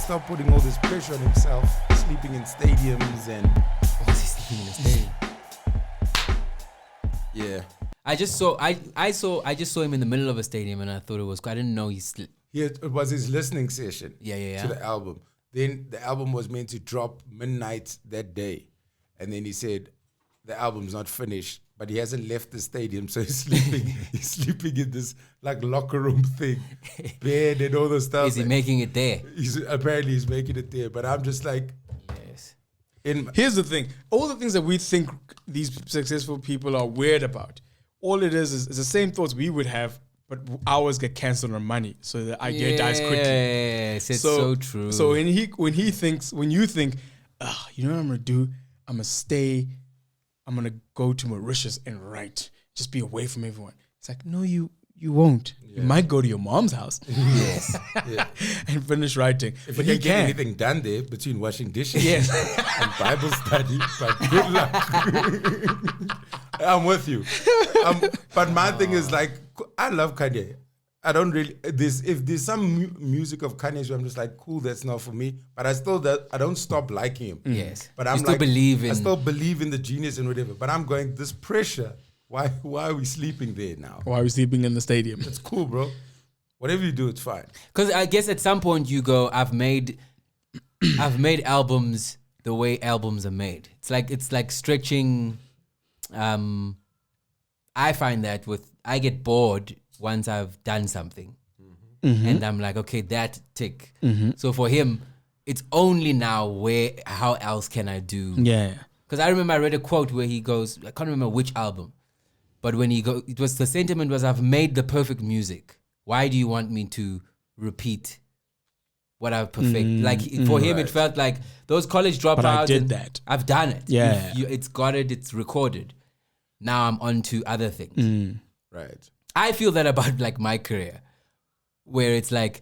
stop putting all this pressure on himself, sleeping in stadiums and. Was he sleeping in a stadium? Yeah. I just saw him in the middle of a stadium and I thought it was. I didn't know he slept. Yeah, it was his listening session. Yeah. To the album. Then the album was meant to drop midnight that day, and then he said the album's not finished, but he hasn't left the stadium, so he's sleeping. He's sleeping in this like locker room thing, bed and all those stuff. Is he making it there? Apparently he's making it there, but I'm just like, Yes. Here's the thing. All the things that we think these successful people are weird about, all it is the same thoughts we would have, but ours get cancelled on money. So the idea dies quickly. Yes, it's so true. So when you think, you know what I'm going to do? I'm going to go to Mauritius and write. Just be away from everyone. It's like, no, you won't. Yeah. You might go to your mom's house. Yes. And finish writing. If you can't get anything done there between washing dishes and Bible study, but good luck. I'm with you. But my thing is like, I love Kanye. I don't really, if there's some music of Kanye's where I'm just like, cool, that's not for me. But I don't stop liking him. Yes. But I still believe in the genius and whatever. But I'm going, this pressure, why are we sleeping there now? Why are we sleeping in the stadium? It's cool, bro. Whatever you do, it's fine. Because I guess at some point you go, I've made albums the way albums are made. It's like stretching. I find that I get bored once I've done something, and I'm like, okay, that tick. So for him, it's only now how else can I do? Yeah. Because I remember I read a quote where he goes, I can't remember which album, but when the sentiment was, I've made the perfect music. Why do you want me to repeat what I've perfected? For him, it felt like those college dropouts. But I did that. I've done it. Yeah. It's recorded. Now I'm on to other things. Right. I feel that about like my career, where it's like,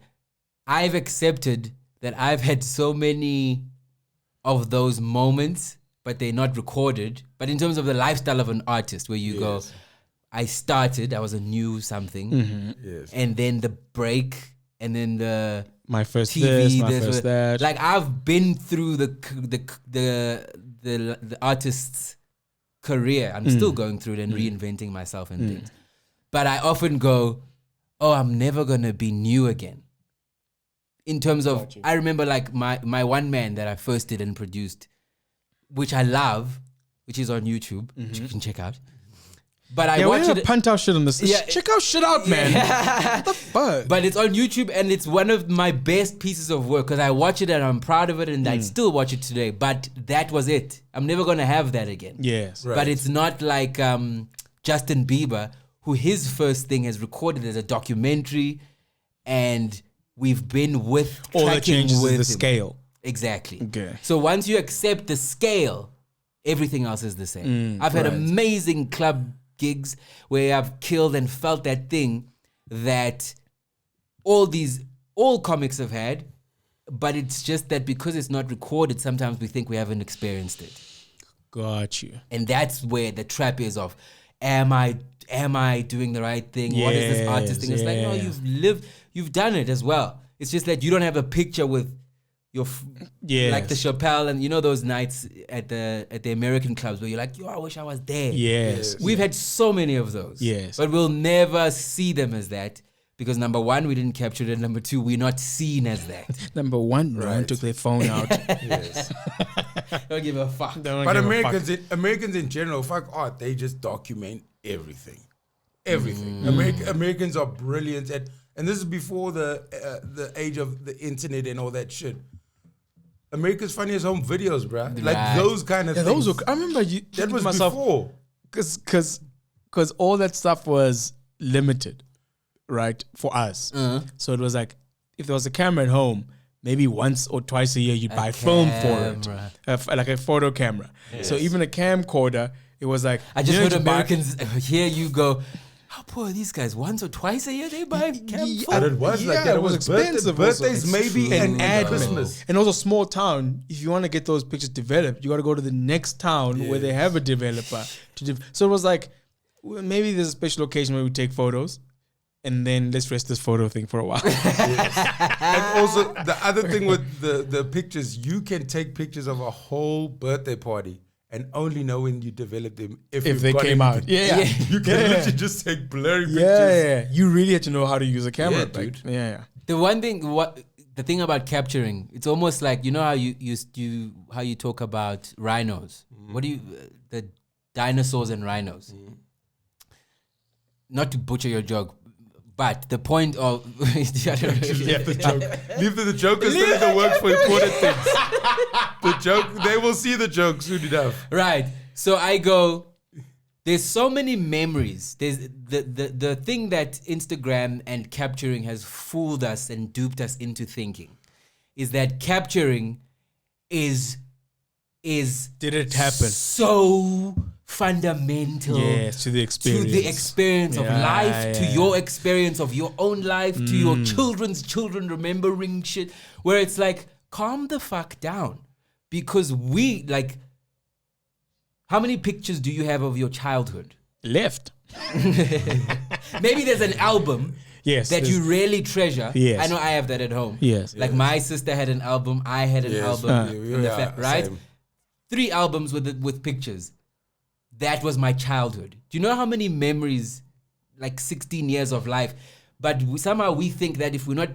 I've accepted that I've had so many of those moments, but they're not recorded. But in terms of the lifestyle of an artist, where you go, I was a new something, and then the break, and then my first TV, this, my first that. Like I've been through the artist's career. I'm still going through it and reinventing myself and things. But I often go, oh, I'm never gonna be new again. In terms of, I remember like my one man that I first did and produced, which I love, which is on YouTube, which you can check out. But I watch it. Punt out shit on this. Yeah, check out shit out, man. What the fuck? But it's on YouTube and it's one of my best pieces of work because I watch it and I'm proud of it and I still watch it today. But that was it. I'm never gonna have that again. Yes, right. But it's not like Justin Bieber, who his first thing has recorded as a documentary, and we've been with all the changes with is the him. scale. Exactly. Okay. So once you accept the scale, everything else is the same. I've had amazing club gigs where I've killed and felt that thing that all comics have had, but it's just that because it's not recorded, sometimes we think we haven't experienced it. Got you. And that's where the trap is of, am I doing the right thing? What is this artist thing? It's like, no, you've done it as well. It's just that you don't have a picture with your like the Chappelle and you know those nights at the American clubs where you're like, yo, I wish I was there. Yes. We've had so many of those. Yes. But we'll never see them as that because number one, we didn't capture it, and number two, we're not seen as that. Number one, no one took their phone out. Yes. Don't give a fuck. But Americans in general, fuck art, they just document everything. Everything. Americans are brilliant at, and this is before the age of the internet and all that shit. America's Funniest Home Videos, bruh. Like those kind of things. Those were, I remember that was before. Because all that stuff was limited, right, for us. So it was like, if there was a camera at home, maybe once or twice a year you'd buy film for it, like a photo camera. Yes. So even a camcorder, it was like, I just heard Americans hear you go, how poor are these guys? Once or twice a year they buy camcorder? And it was like that. It was expensive. Birthdays maybe and Christmas. And also small town, if you want to get those pictures developed, you got to go to the next town where they have a developer. So it was like, maybe there's a special occasion where we take photos. and then let's rest this photo thing for a while. And also the other thing with the pictures, you can take pictures of a whole birthday party and only know when you develop them if they came out. Yeah. You can literally just take blurry pictures. Yeah. You really have to know how to use a camera, dude. Yeah. The thing about capturing, it's almost like, you know how you talk about rhinos. What do you the dinosaurs and rhinos? Not to butcher your joke, but the point of Leave the jokers doing the work for important things. The joke, they will see the joke soon enough. Right. So I go, there's so many memories. There's the thing that Instagram and capturing has fooled us and duped us into thinking is that capturing is Did it happen? So fundamental. Yes, to the experience. To the experience of life, to your experience of your own life, to your children's children remembering shit. Where it's like, calm the fuck down. Because how many pictures do you have of your childhood? Left. Maybe there's an album that you really treasure. Yes. I know I have that at home. Yes. Like my sister had an album, I had an album. Right? Same. 3 albums with pictures. That was my childhood. Do you know how many memories, like 16 years of life, but somehow we think that if we're not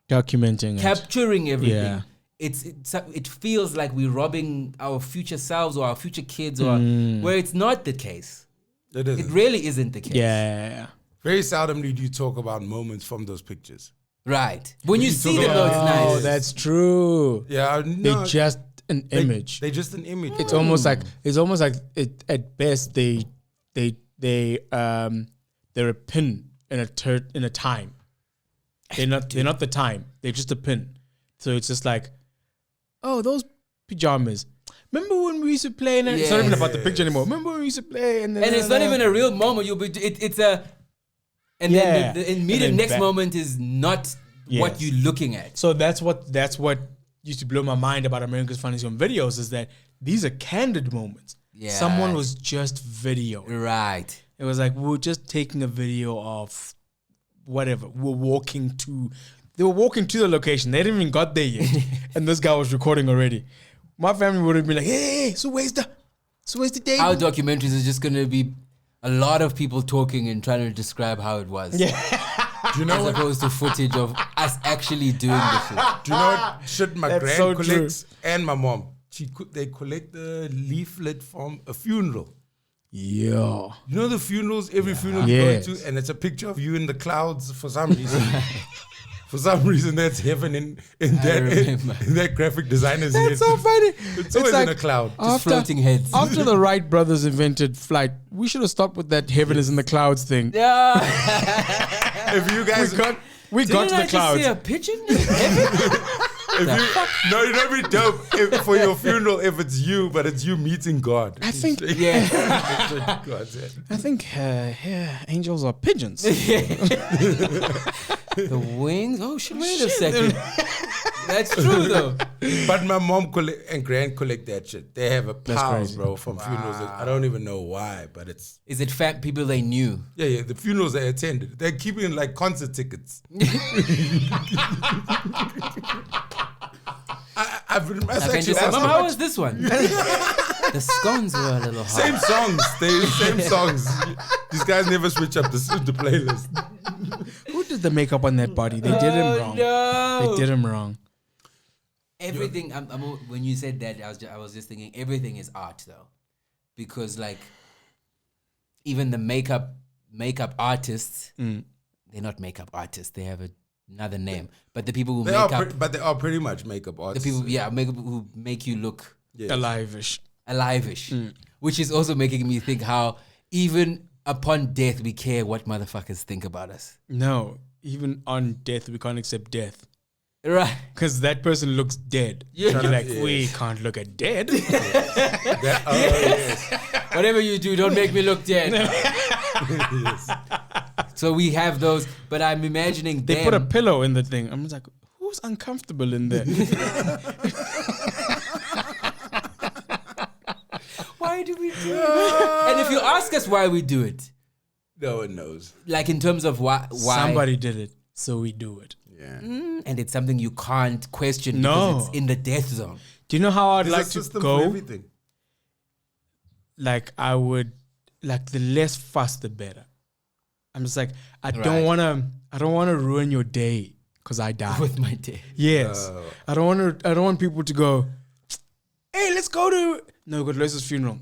documenting capturing everything, it feels like we're robbing our future selves or our future kids, or where it's not the case. It isn't. It really isn't the case. Yeah. Very seldomly do you talk about moments from those pictures. Right. When you see them, though, it's nice. Oh, that's true. Yeah, They're just an image. They're just an image. It's almost like at best they're a pin in a time. They're not the time. They're just a pin. So it's just like, oh, those pajamas. Remember when we used to play? And it's not even about the picture anymore. Remember when we used to play? And it's not even a real moment. Then the immediate next back. moment is not what you're looking at. So that's what used to blow my mind about America's Funniest Home Videos is that these are candid moments. Yeah. Someone was just video. Right. It was like we were just taking a video of whatever. They were walking to the location. They hadn't even got there yet. And this guy was recording already. My family would have been like, hey, so where's the day? Our documentaries is just going to be a lot of people talking and trying to describe how it was. Yeah. Do you know as what? opposed to footage of us actually doing the shit. Do you know what shit my That's grand so collects and my mom? They collect the leaflet from a funeral. Yeah. You know the funerals, every funeral you go to, and it's a picture of you in the clouds for some reason. For some reason, that's heaven in that graphic designer's head. That's so funny. It's always like in a cloud. Just floating heads. After the Wright brothers invented flight, we should have stopped with that heaven is in the clouds thing. Yeah. If you guys We got to the Didn't I clouds. just see a pigeon in heaven? no, you know, be dope for your funeral if it's you, but it's you meeting God. I think God said. I think angels are pigeons. The wings? Oh, shit, wait a second. That's true, though. But my mom and grand collect that shit. They have a pile, crazy. bro, from funerals. I don't even know why, but it's... Is it fat people they knew? Yeah, the funerals they attended. They're keeping like concert tickets. I can just say, Mom, how was this one? The scones were a little hard. Same songs. Same songs. These guys never switch up the playlist. Who did the makeup on that body? They did him wrong. No. They did him wrong. Everything. When you said that, I was just thinking everything is art, though, because like even the makeup artists, they're not makeup artists. They have another name. But the people who they are pretty much makeup artists. The people, makeup who make you look Alive-ish. Which is also making me think how even upon death we care what motherfuckers think about us. No, even on death we can't accept death. Right. Because that person looks dead. Yeah. You're like, we can't look at dead. Yes. Whatever you do, don't make me look dead. Yes. So we have those, but I'm imagining They them. put a pillow in the thing. I'm just like, who's uncomfortable in there? Why do we do it? And if you ask us why we do it, No one knows. Like in terms of why Somebody did it, so we do it. Yeah. and it's something you can't question No. because it's in the death zone. Do you know how I'd There's a like to system for go? everything. Like I would, like the less fuss, the better. I'm just like, I Right. don't want to ruin your day because I died. With my day. Yes, I don't want people to go, hey, let's go to no, go to Leslie's funeral.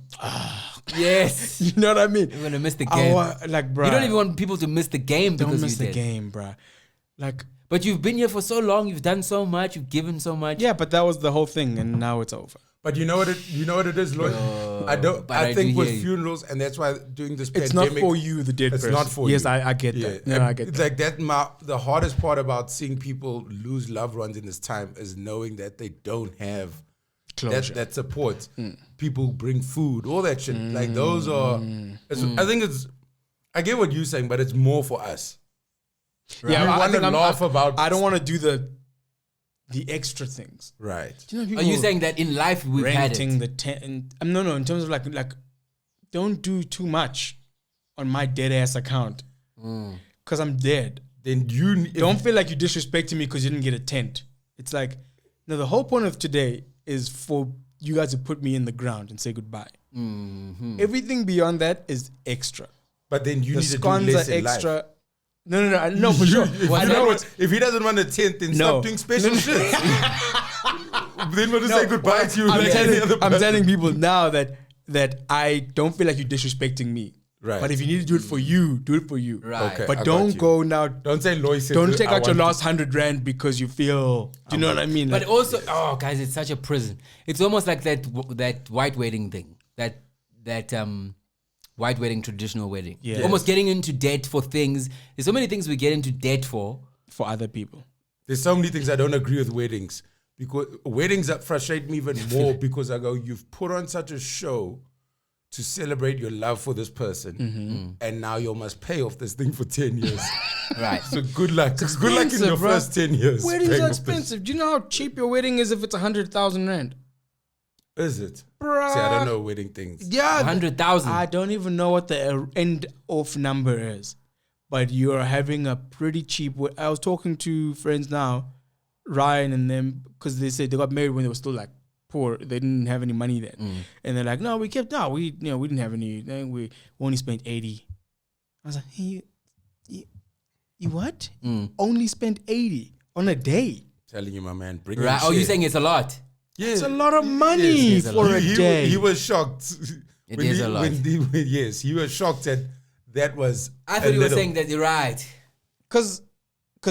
Yes. You know what I mean? You're gonna miss the I game. like, bruh, You don't even want people to miss the game don't because miss you the did. game, bruh. Like, But you've been here for so long, you've done so much, you've given so much. yeah, but that was the whole thing, and now it's over. But you know what it is, Lloyd? but I I do think with hear you. funerals, and that's why during this It's pandemic, not for you, the dead It's person. not for yes, you. I get Yeah, that. No, and I get it's that. like that. The hardest part about seeing people lose loved ones in this time is knowing that they don't have Closure. that support. People bring food, all that shit. Like those are. I think it's. I get what you're saying, but it's more for us. Yeah, We I want to think laugh about. I don't want to do the extra things. Right. Do you know Are people you saying that in life we've had renting it? the tent? No. In terms of like, don't do too much on my dead ass account because I'm dead. Then you Don't feel like you're disrespecting me because you didn't get a tent. It's like, no. The whole point of today is for you guys to put me in the ground and say goodbye. Everything beyond that is extra. But then you The need to do scones less are in life. extra. No, for sure. If he doesn't want a tent, then No. stop doing special shit. Then we'll just say goodbye to you. I'm, like any other I'm person. telling people now that I don't feel like you're disrespecting me. Right. But if you need to do it for you, do it for you. Right. Okay. But I don't got you. go now. Don't say Loy said Don't take I out your want last 100 rand because you feel. Do you know what I mean? But Like, also, oh guys, it's such a prison. It's almost like that white wedding thing. That white wedding, traditional wedding. Yes. Almost getting into debt for things. There's so many things we get into debt for. for other people. There's so many things I don't agree with weddings. Because weddings that frustrate me even more because I go, you've put on such a show to celebrate your love for this person, and now you must pay off this thing for 10 years. Right. So good luck. Good luck in your Expensive, bruh. first 10 years. Weddings paying are off this. expensive. Do you know how cheap your wedding is if it's 100,000 rand? Is it? Bruh. See, I don't know wedding things. Yeah. 100,000. I don't even know what the end of number is, but you're having a pretty cheap. I was talking to friends now, Ryan and them, because they said they got married when they were still like poor. They didn't have any money then, and they're like, "No, we didn't have any. We only spent 80." I was like, "Hey, you what? Only spent 80 on a day? Telling you, my man. Bring Right. Oh, you're saying it's a lot? yeah. It's a lot of money Yes, for a day." He was shocked. It is a lot. Yes, he was shocked that was. I thought you were saying that you're right. Because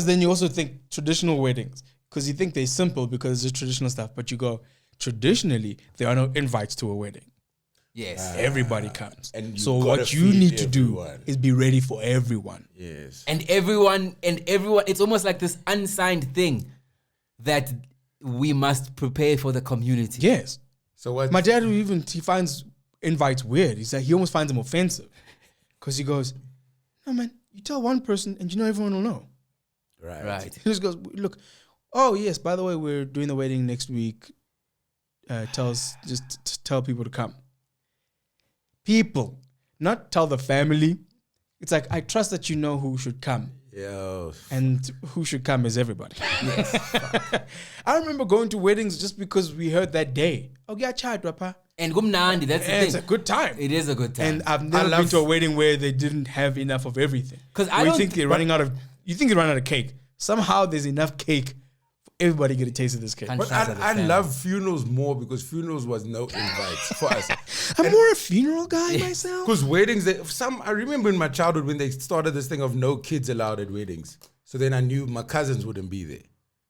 then you also think traditional weddings, because you think they're simple because it's just traditional stuff, but you go, traditionally, there are no invites to a wedding. Yes. Everybody comes. and you So gotta what you feed need to do everyone. is be ready for everyone. Yes. And everyone, it's almost like this unsigned thing that we must prepare for the community. Yes. So what? My dad he finds invites weird. He's like, he almost finds them offensive. Because he goes, no man, you tell one person and you know everyone will know. Right. He just goes, look, oh yes, by the way, we're doing the wedding next week. Tell people to come. People, not tell the family. It's like, I trust that you know who should come. Yo. And who should come is everybody. I remember going to weddings just because we heard that day. Oh, yeah, child, Papa. And Gumnandi, that's the And it's a thing. good time. It is a good time. And I've never been to a wedding where they didn't have enough of everything. 'Cause I Where don't- you think they're running out of. You think they run out of cake. Somehow there's enough cake for everybody to get a taste of this cake. Can't But shout at the I family. love funerals more because funerals was no invites for us. I'm more a funeral guy myself. Because weddings, I remember in my childhood when they started this thing of no kids allowed at weddings. So then I knew my cousins wouldn't be there.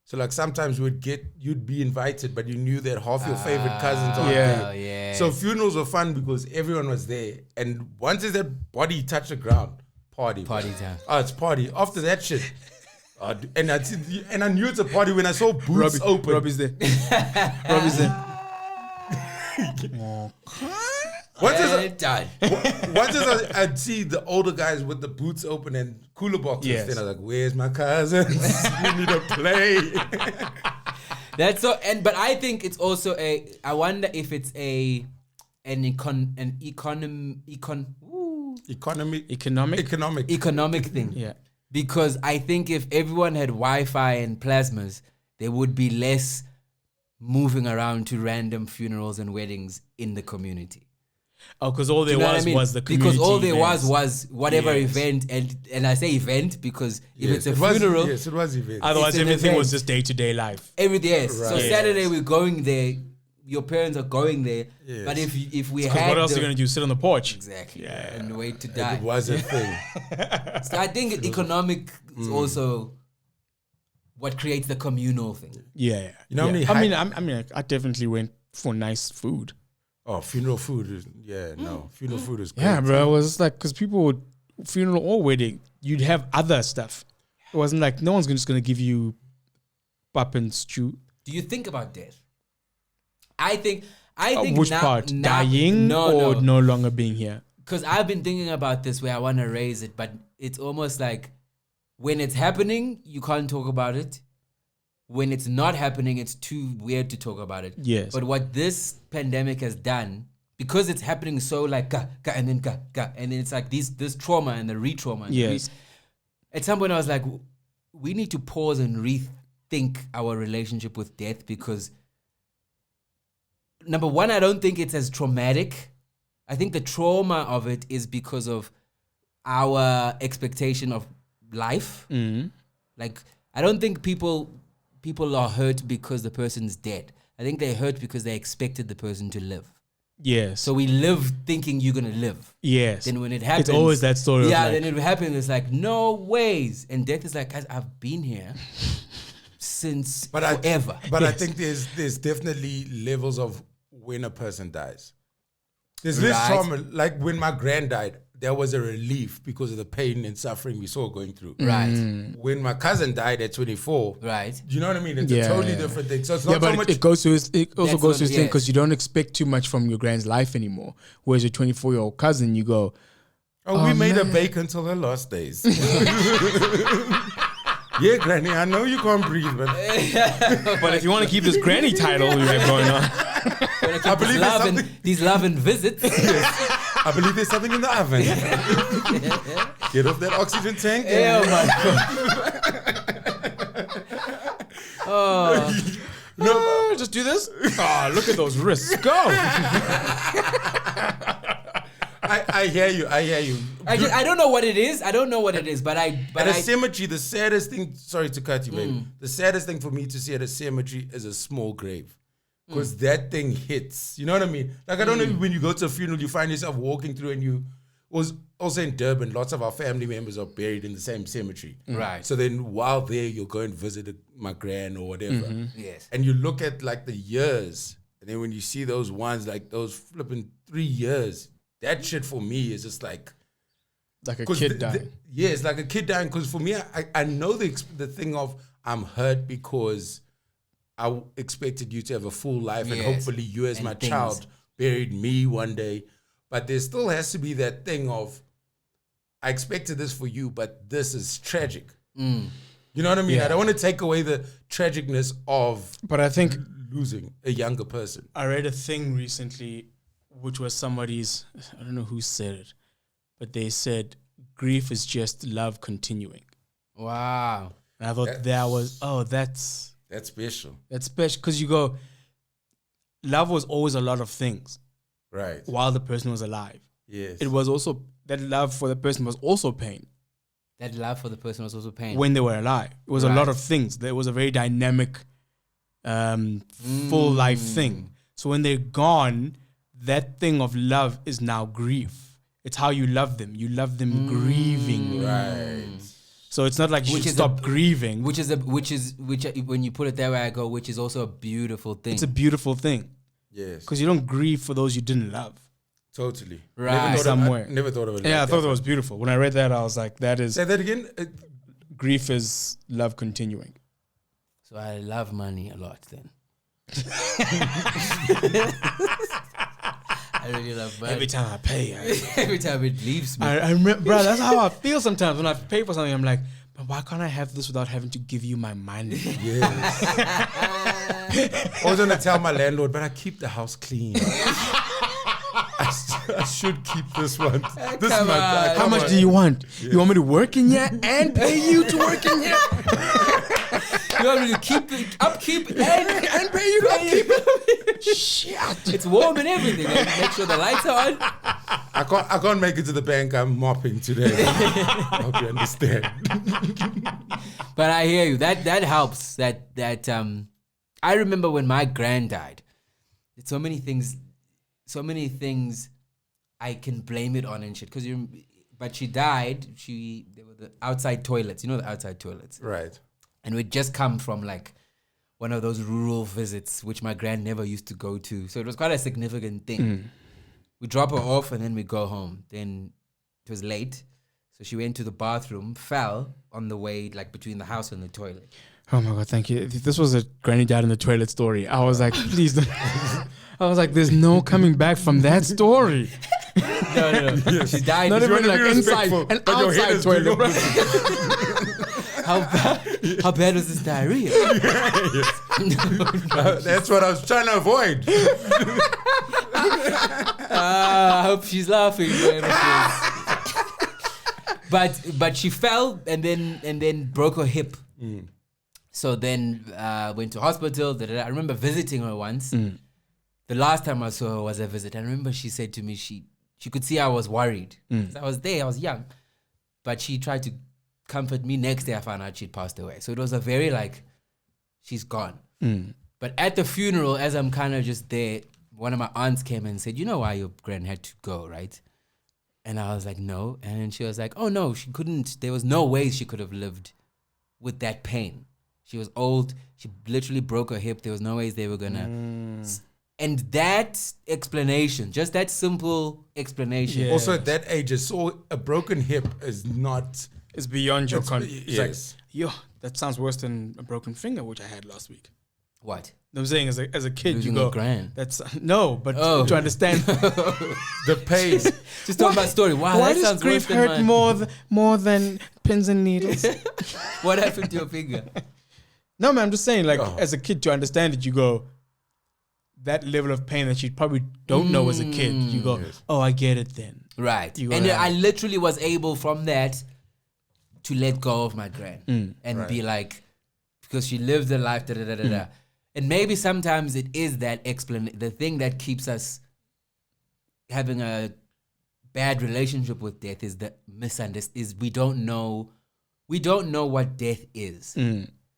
So like sometimes you'd be invited, but you knew that half your favorite cousins aren't Yeah. there. Oh, yeah. So funerals were fun because everyone was there. And once that body touched the ground, party. Party time. Oh, it's party. After that shit. And I knew it's a party when I saw boots open. Robbie's there. Robbie's there. Once Done. I'd see the older guys with the boots open and cooler boxes. Yes. Then I was like, where's my cousins? We need to play. That's so, but I think it's also I wonder if it's Economic thing. Yeah. Because I think if everyone had Wi-Fi and plasmas, there would be less moving around to random funerals and weddings in the community. Oh, because all there was the community. Because all there events. was whatever event, and I say event because if it's a funeral, yes, it was event. Otherwise, everything was just day-to-day life. Everything, yes. Right. So Saturday we're going there. Your parents are going there. Yes. But if we Because had what else are you going to do? Sit on the porch? Exactly. Yeah. And wait to die. It was a thing. So I think economic is also what creates the communal thing. Yeah. You know how many I definitely went for nice food. Oh, funeral food is funeral food is great. Yeah, bro. It was like because people would funeral or wedding, you'd have other stuff. It wasn't like no one's just going to give you pap and stew. Do you think about death? I think which part? Dying or no longer being here? Because I've been thinking about this where I want to raise it, but it's almost like when it's happening, you can't talk about it. When it's not happening, it's too weird to talk about it. Yes. But what this pandemic has done, because it's happening so like and then it's like this trauma and the re-trauma. Yes. At some point I was like, we need to pause and rethink our relationship with death because number one, I don't think it's as traumatic. I think the trauma of it is because of our expectation of life. Mm-hmm. Like, I don't think people are hurt because the person's dead. I think they're hurt because they expected the person to live. Yes. So we live thinking you're going to live. Yes. Then when it happens... It's always that story. Yeah, of like, then it happens. It's like, no ways. And death is like, guys, I've been here since forever. I think there's definitely levels of when a person dies. There's less trauma. Like when my grand died, there was a relief because of the pain and suffering we saw going through. Right. When my cousin died at 24, right. You know what I mean? It's a totally different thing. So it's not so much. It also goes to his thing because you don't expect too much from your grand's life anymore. Whereas your 24-year-old cousin, you go, we made her bake until her last days. Yeah, Granny, I know you can't breathe, but but if you want to keep this Granny title we have going on, I believe these love and visits. Yes. I believe there's something in the oven. Get off that oxygen tank. Oh my God. just do this. Oh, look at those wrists. Go. I hear you. I don't know what it is. But at a cemetery, the saddest thing. Sorry to cut you, baby. The saddest thing for me to see at a cemetery is a small grave, because that thing hits. You know what I mean? Like I don't know when you go to a funeral, you find yourself walking through, and you was also in Durban. Lots of our family members are buried in the same cemetery. Right. So then, while there, you'll go and visit my gran or whatever. Yes. And you look at like the years, and then when you see those ones like those flipping 3 years. That shit for me is just like a kid dying. Yeah, it's like a kid dying. Because for me, I know the thing of I'm hurt because I expected you to have a full life and hopefully you as my child buried me one day. But there still has to be that thing of I expected this for you, but this is tragic. You know what I mean? Yeah. I don't want to take away the tragicness of But I think losing a younger person. I read a thing recently which was somebody's, I don't know who said it, but they said grief is just love continuing. Wow. And I thought that's special. That's special because you go, love was always a lot of things. Right. While the person was alive. Yes. It was also, that love for the person was also pain. That love for the person was also pain. When they were alive. It was a lot of things. There was a very dynamic, full life thing. So when they're gone, that thing of love is now grief. It's how you love them. You love them grieving. Right. So it's not like you should stop grieving. Which when you put it that way, I go, which is also a beautiful thing. It's a beautiful thing. Yes. Because you don't grieve for those you didn't love. Totally. Right. Never thought of it. Yeah, I thought that was beautiful. When I read that, I was like, that is... Say that again? Grief is love continuing. So I love money a lot then. I really love money. Every time I pay. Every time it leaves me. I remember, bro, that's how I feel sometimes when I pay for something. I'm like, but why can't I have this without having to give you my money? Yes. I was going to tell my landlord, but I keep the house clean. I should keep this one. This Come is my. on. How much do you want? You want me to work in here and pay you to work in here? You want me to keep the upkeep and pay you to upkeep? Shit. It's warm and everything. And make sure the lights are on. I can't make it to the bank. I'm mopping today. I hope you understand. But I hear you. That helps. I remember when my gran died. It's so many things I can blame it on and shit. But she died. There were the outside toilets. You know the outside toilets, Right. and we'd just come from like one of those rural visits, which my gran never used to go to. So it was quite a significant thing. We drop her off and then we go home. Then it was late. So she went to the bathroom, fell on the way, like between the house and the toilet. Oh my God, thank you. If this was a granny died in the toilet story, I was like, please don't. I was like, there's no coming back from that story. No. Yes. She died. Not even like inside and outside toilet. Bro. How bad was this diarrhea? That's what I was trying to avoid. I hope she's laughing. But she fell and then broke her hip. So then went to hospital. I remember visiting her once. The last time I saw her was a visit. I remember she said to me she could see I was worried. I was there. I was young, but she tried to comfort me. Next day I found out she'd passed away. So it was a very like, she's gone. But at the funeral, as I'm kind of just there, one of my aunts came and said, you know why your gran had to go, right? And I was like, no. And then she was like, oh no, she couldn't. There was no way she could have lived with that pain. She was old. She literally broke her hip. There was no ways they were gonna. And that explanation, just that simple explanation. Yeah. Also at that age, a broken hip is not. It's beyond your control. Yes. Like, yo, that sounds worse than a broken finger, which I had last week. What? I'm saying as a kid, Losing you go, a gran. that's to understand The pain. Just talk about story. Wow, why that does sounds grief worse than hurt mine. more than pins and needles? What happened to your finger? No, man, I'm just saying, like, as a kid, to understand it, you go, that level of pain that you probably don't know as a kid, you go, oh, I get it then. Right. You go, And yeah. I literally was able from that to let go of my gran and be like, because she lived a life, da da da da da. And maybe sometimes it is that the thing that keeps us having a bad relationship with death is the misunderstanding. We don't know what death is.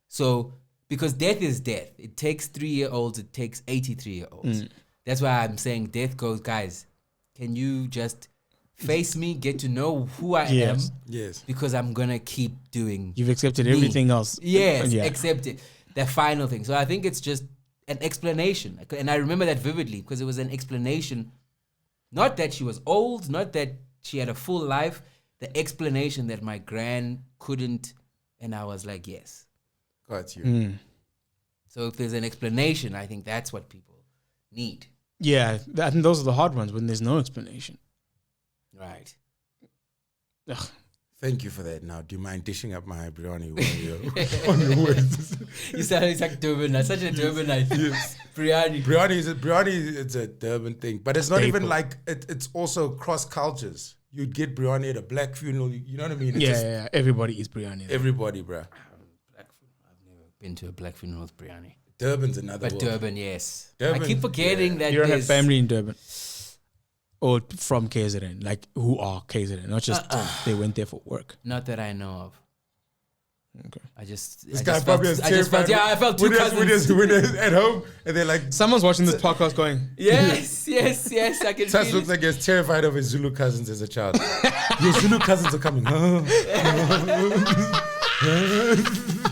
So because death is death, it takes 3-year-olds, it takes 83-year-olds. That's why I'm saying death goes, guys. Can you just face me, get to know who I am? Yes. Because I'm gonna keep doing. You've accepted me. everything else. Yes, Yeah. accept it. The final thing. So I think it's just an explanation. And I remember that vividly because it was an explanation. Not that she was old, not that she had a full life. The explanation that my gran couldn't. And I was like, yes. Got you. So if there's an explanation, I think that's what people need. Yeah, I think those are the hard ones when there's no explanation. Right. Ugh. Thank you for that. Now, do you mind dishing up my biryani on your words? You sound like Durban, such a Durbanite. Yes. Biryani. Biryani is a Durban thing, but it's not Staple. even like it's also cross cultures. You'd get biryani at a black funeral. You know what I mean? It's Yeah. Everybody eats biryani. Everybody, bruh. I've never been to a black funeral with biryani. Durban's another But world. Durban, yes. Durban, I keep forgetting that You don't have there's family in Durban. Or from KZN, like who are KZN, not just they went there for work. Not that I know of. Okay. This guy probably has terrified. I felt two cousins. When they're at home and they're like, Someone's watching this podcast going, Yes, I can Sas feel looks it. like he's terrified of his Zulu cousins as a child. Your Zulu cousins are coming.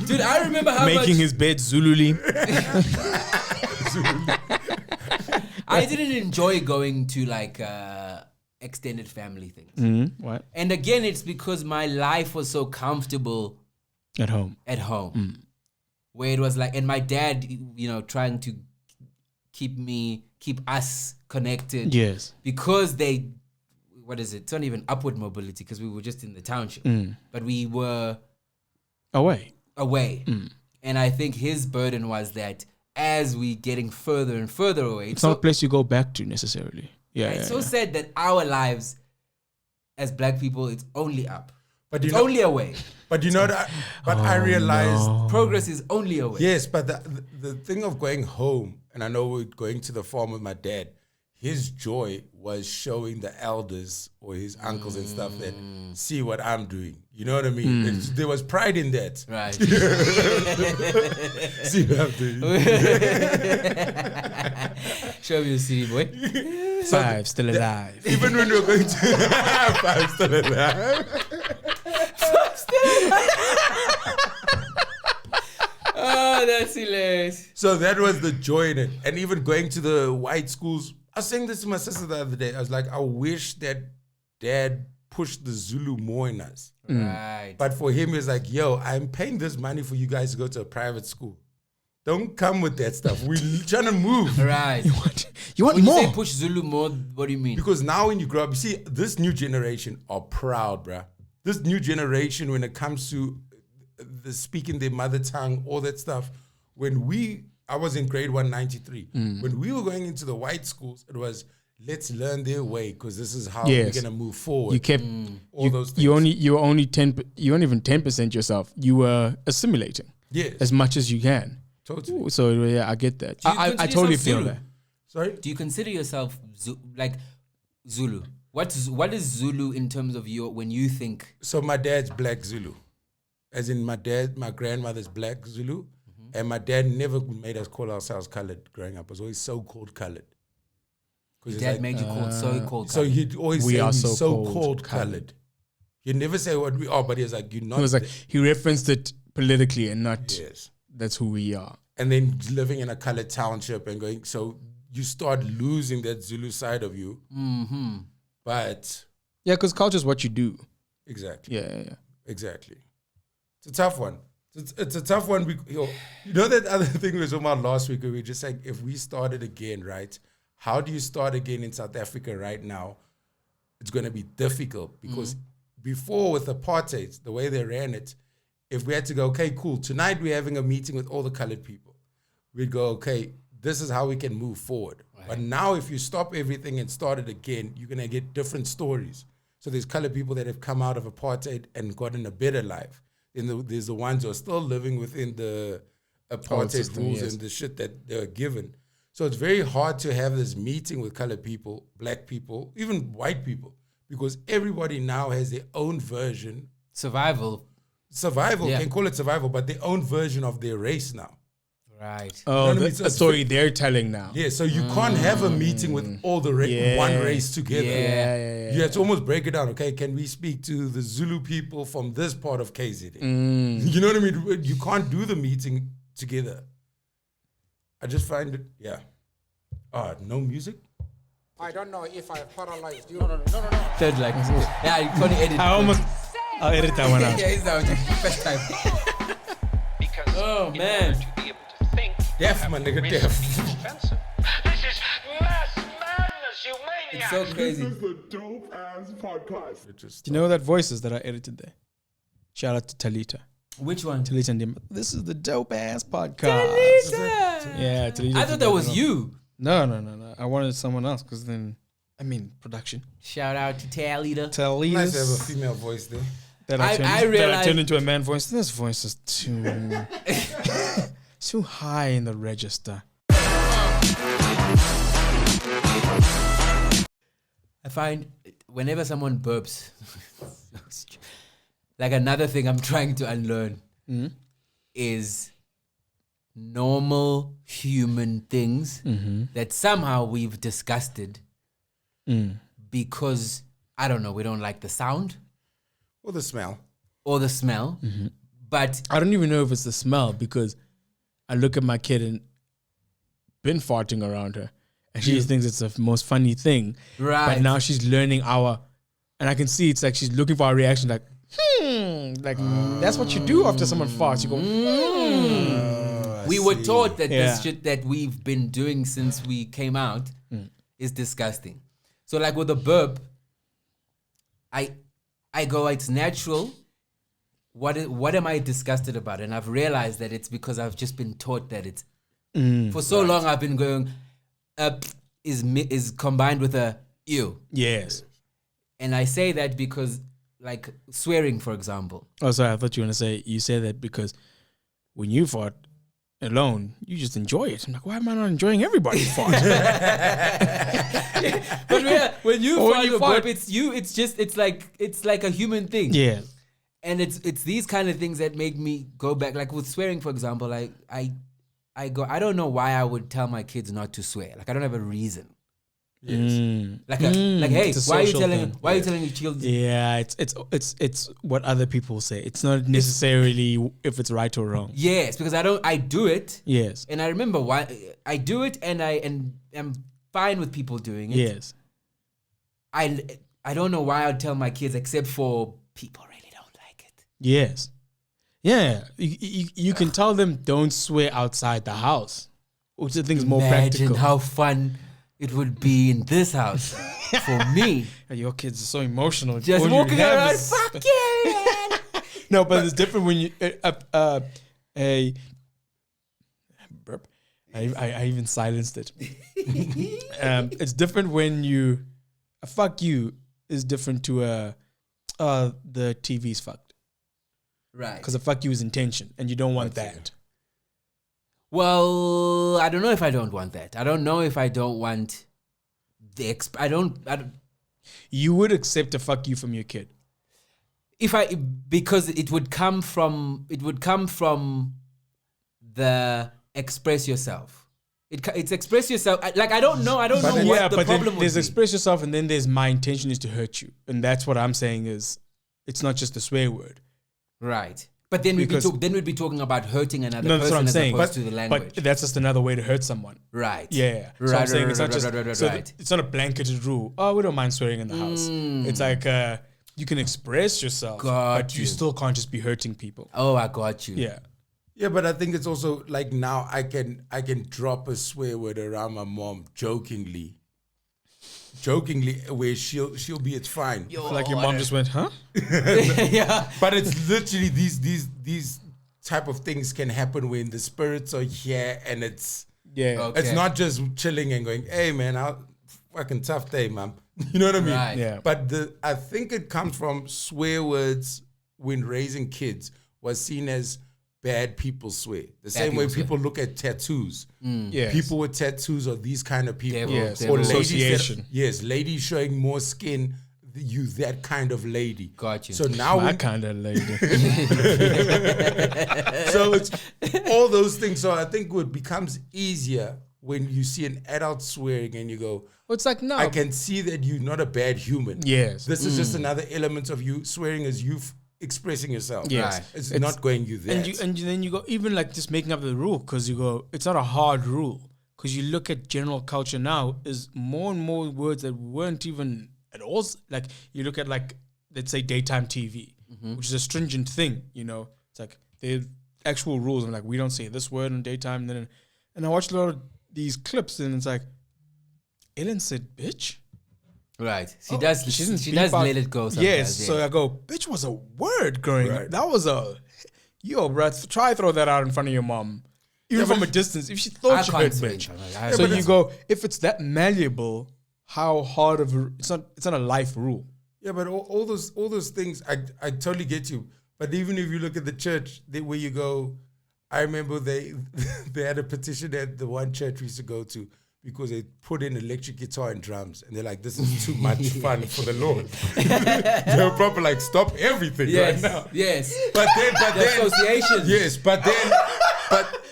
Dude, I remember how making much his bed Zululi. I didn't enjoy going to like extended family things. What? And again, it's because my life was so comfortable At home. where it was like, and my dad, trying to keep us connected. Yes. Because what is it? It's not even upward mobility because we were just in the township, but we were Away. And I think his burden was that as we getting further and further away, It's not a place you go back to necessarily. Yeah, It's so sad that our lives as black people, it's only up. But It's only away. But you know that. But I realized Progress is only away. yes. But the thing of going home, and I know we're going to the farm with my dad. His joy was showing the elders or his uncles and stuff that see what I'm doing. You know what I mean? There was pride in that. Right. See what I'm doing. Show me your city, boy. 5 still alive. Even when we were going to 5 still alive. Oh, that's hilarious. So that was the joy in it. And even going to the white schools, I was saying this to my sister the other day. I was like, I wish that dad pushed the Zulu more in us. Right. But for him, it's like, yo, I'm paying this money for you guys to go to a private school. Don't come with that stuff. We're trying to move. Right. You want When more? you say push Zulu more, what do you mean? Because now when you grow up, you see, this new generation are proud, bruh. This new generation, when it comes to the speaking their mother tongue, all that stuff, I was in grade 193. When we were going into the white schools, it was, let's learn their way because this is how we're going to move forward. You kept all those things. you were only 10. You weren't even 10% yourself. You were assimilating Yes. as much as you can. Totally. Ooh, so yeah, I get that. Do you I consider totally yourself feel Zulu? that. Sorry? Do you consider yourself like Zulu? What is Zulu in terms of when you think? So my dad's black Zulu. As in my grandmother's black Zulu. And my dad never made us call ourselves colored growing up. It was always so-called colored. Your dad made you call so-called So colored. he'd always We say are we're so-called so-called colored. He'd never say what we are, but he was like, you're not. It was like he referenced it politically and not Yes. that's who we are. And then living in a colored township and going, so you start losing that Zulu side of you. Mm-hmm. But Yeah, because culture is what you do. exactly. Yeah. Exactly. It's a tough one. It's a tough one. You know that other thing we were talking about last week where we were just like, if we started again, right? How do you start again in South Africa right now? It's going to be difficult because before with apartheid, the way they ran it, if we had to go, okay, cool, tonight we're having a meeting with all the colored people. We'd go, okay, this is how we can move forward. Right. But now if you stop everything and start it again, you're going to get different stories. So there's colored people that have come out of apartheid and gotten a better life. And there's the ones who are still living within the apartheid system, rules yes. and the shit that they're given. So it's very hard to have this meeting with colored people, black people, even white people, because everybody now has their own version. Survival, yeah. Can call it survival, but their own version of their race now. right? Oh, You know what I mean? the story they're telling now. Yeah, so you can't have a meeting with all the one race together. Yeah. You have to almost break it down. Okay, can we speak to the Zulu people from this part of KZN? You know what I mean? You can't do the meeting together. I just find it, yeah. No music? I don't know if I paralyzed you. Third, like, yeah, you can't edit. I'll edit that one out. Yeah, it's out. First time. Because Oh, in man. order to be able to think, Deaf, my nigga, risk deaf. being offensive. This is mass madness, you It's maniac! so crazy. It just Do you know that voices that I edited there? Shout out to Talita. Which one? Talita and Dim. This is the dope ass podcast. Yeah, Talita. I thought that was you. No. I wanted someone else because then, production. Shout out to Talita. Talita. nice to have a female voice there. That I that realized- turned into a man voice. This voice is too high in the register. I find whenever someone burps, like another thing I'm trying to unlearn is normal human things that somehow we've disgusted because, I don't know, we don't like the sound Or the smell. or the smell. But I don't even know if it's the smell because I look at my kid and been farting around her. And she just thinks it's the most funny thing. Right. But now she's learning and I can see it's like she's looking for our reaction like, like that's what you do after someone farts. You go, we were taught that Yeah. this shit that we've been doing since we came out is disgusting. So like with the burp, I go, it's natural. What am I disgusted about? And I've realized that it's because I've just been taught that it's for so long I've been going is combined with a ew. Yes. And I say that because, like, swearing, for example. Oh, sorry. I thought you were gonna say you say that because when you fart alone, you just enjoy it. I'm like, why am I not enjoying everybody's fart? But when you Or when fart you or fart- burp, it's like a human thing. Yeah. And it's these kind of things that make me go back. Like with swearing, for example, like I don't know why I would tell my kids not to swear. Like I don't have a reason. Like hey, It's a why are you social telling thing. why are you telling your children? Yeah, it's what other people say. It's not necessarily if it's right or wrong. Yes, because I do it. Yes. And I remember why I do it, and I'm fine with people doing it. Yes. I don't know why I'd tell my kids, except for people really don't like it. Yes. Yeah. You can tell them don't swear outside the house, which I think is more Imagine practical. how fun it would be in this house for me. Your kids are so emotional. Just All you walking have around, is- fuck yeah, man. No, but it's different when you burp. I even silenced it. It's different when you fuck you is different to the TV's fucked, Right. because the fuck you is intention and you don't want that. Well, I don't know if I don't want that. I don't know if I don't want the I don't You would accept a fuck you from your kid. because it would come from the express yourself. It's express yourself. I don't know what the but problem then would there's be. express yourself, and then there's my intention is to hurt you, and that's what I'm saying is, it's not just a swear word. Right. But then we'd be talking about hurting another No, that's person what I'm as saying. opposed to the language. But that's just another way to hurt someone. Right. Yeah. So Right, I'm saying right, it's not right, just right, so right. it's not a blanketed rule. Oh, we don't mind swearing in the house. It's like you can express yourself, but you still can't just be hurting people. Oh, I got you. Yeah. Yeah, but I think it's also like now I can drop a swear word around my mom jokingly, where she'll be it's fine. Like your mom just went, huh? Yeah. But it's literally these type of things can happen when the spirits are here and it's Yeah. Okay. it's not just chilling and going, hey man, fucking tough day, man. You know what I mean? Right. Yeah. But I think it comes from swear words when raising kids was seen as bad people swear. The same way people people look at tattoos. Yes. People with tattoos are these kind of people. Devil, Yes. devil. Or ladies Association. yes, ladies showing more skin, you that kind of lady. Got you. So now My we, kind of lady. so it's all those things. So I think what becomes easier when you see an adult swearing and you go, It's like, no. I can see that you're not a bad human. Yes. This is just another element of you swearing as you expressing yourself. Yes. Right. It's not going you there. And then you go, even like just making up the rule, because you go, it's not a hard rule. Because you look at general culture now, is more and more words that weren't even at all. Like you look at like, let's say daytime TV, which is a stringent thing, you know. It's like the actual rules. I'm like, we don't say this word in daytime. And I watched a lot of these clips and it's like, Ellen said bitch. Right. She does beep let out- it go sometimes. Yes. yeah. So I go, bitch was a word growing up. Right. That was yo, bro, try throw that out in front of your mom. Even from a distance. If she I thought she heard can't swear. bitch. I- So but you go, if it's that malleable, how hard of a, it's not a life rule. Yeah, but all those things, I totally get you. But even if you look at the church, where you go, I remember they had a petition at the one church we used to go to because they put in electric guitar and drums, and they're like, "This is too much fun for the Lord." They were proper like, "Stop everything Yes. right now." Yes. But then, Association. yes, but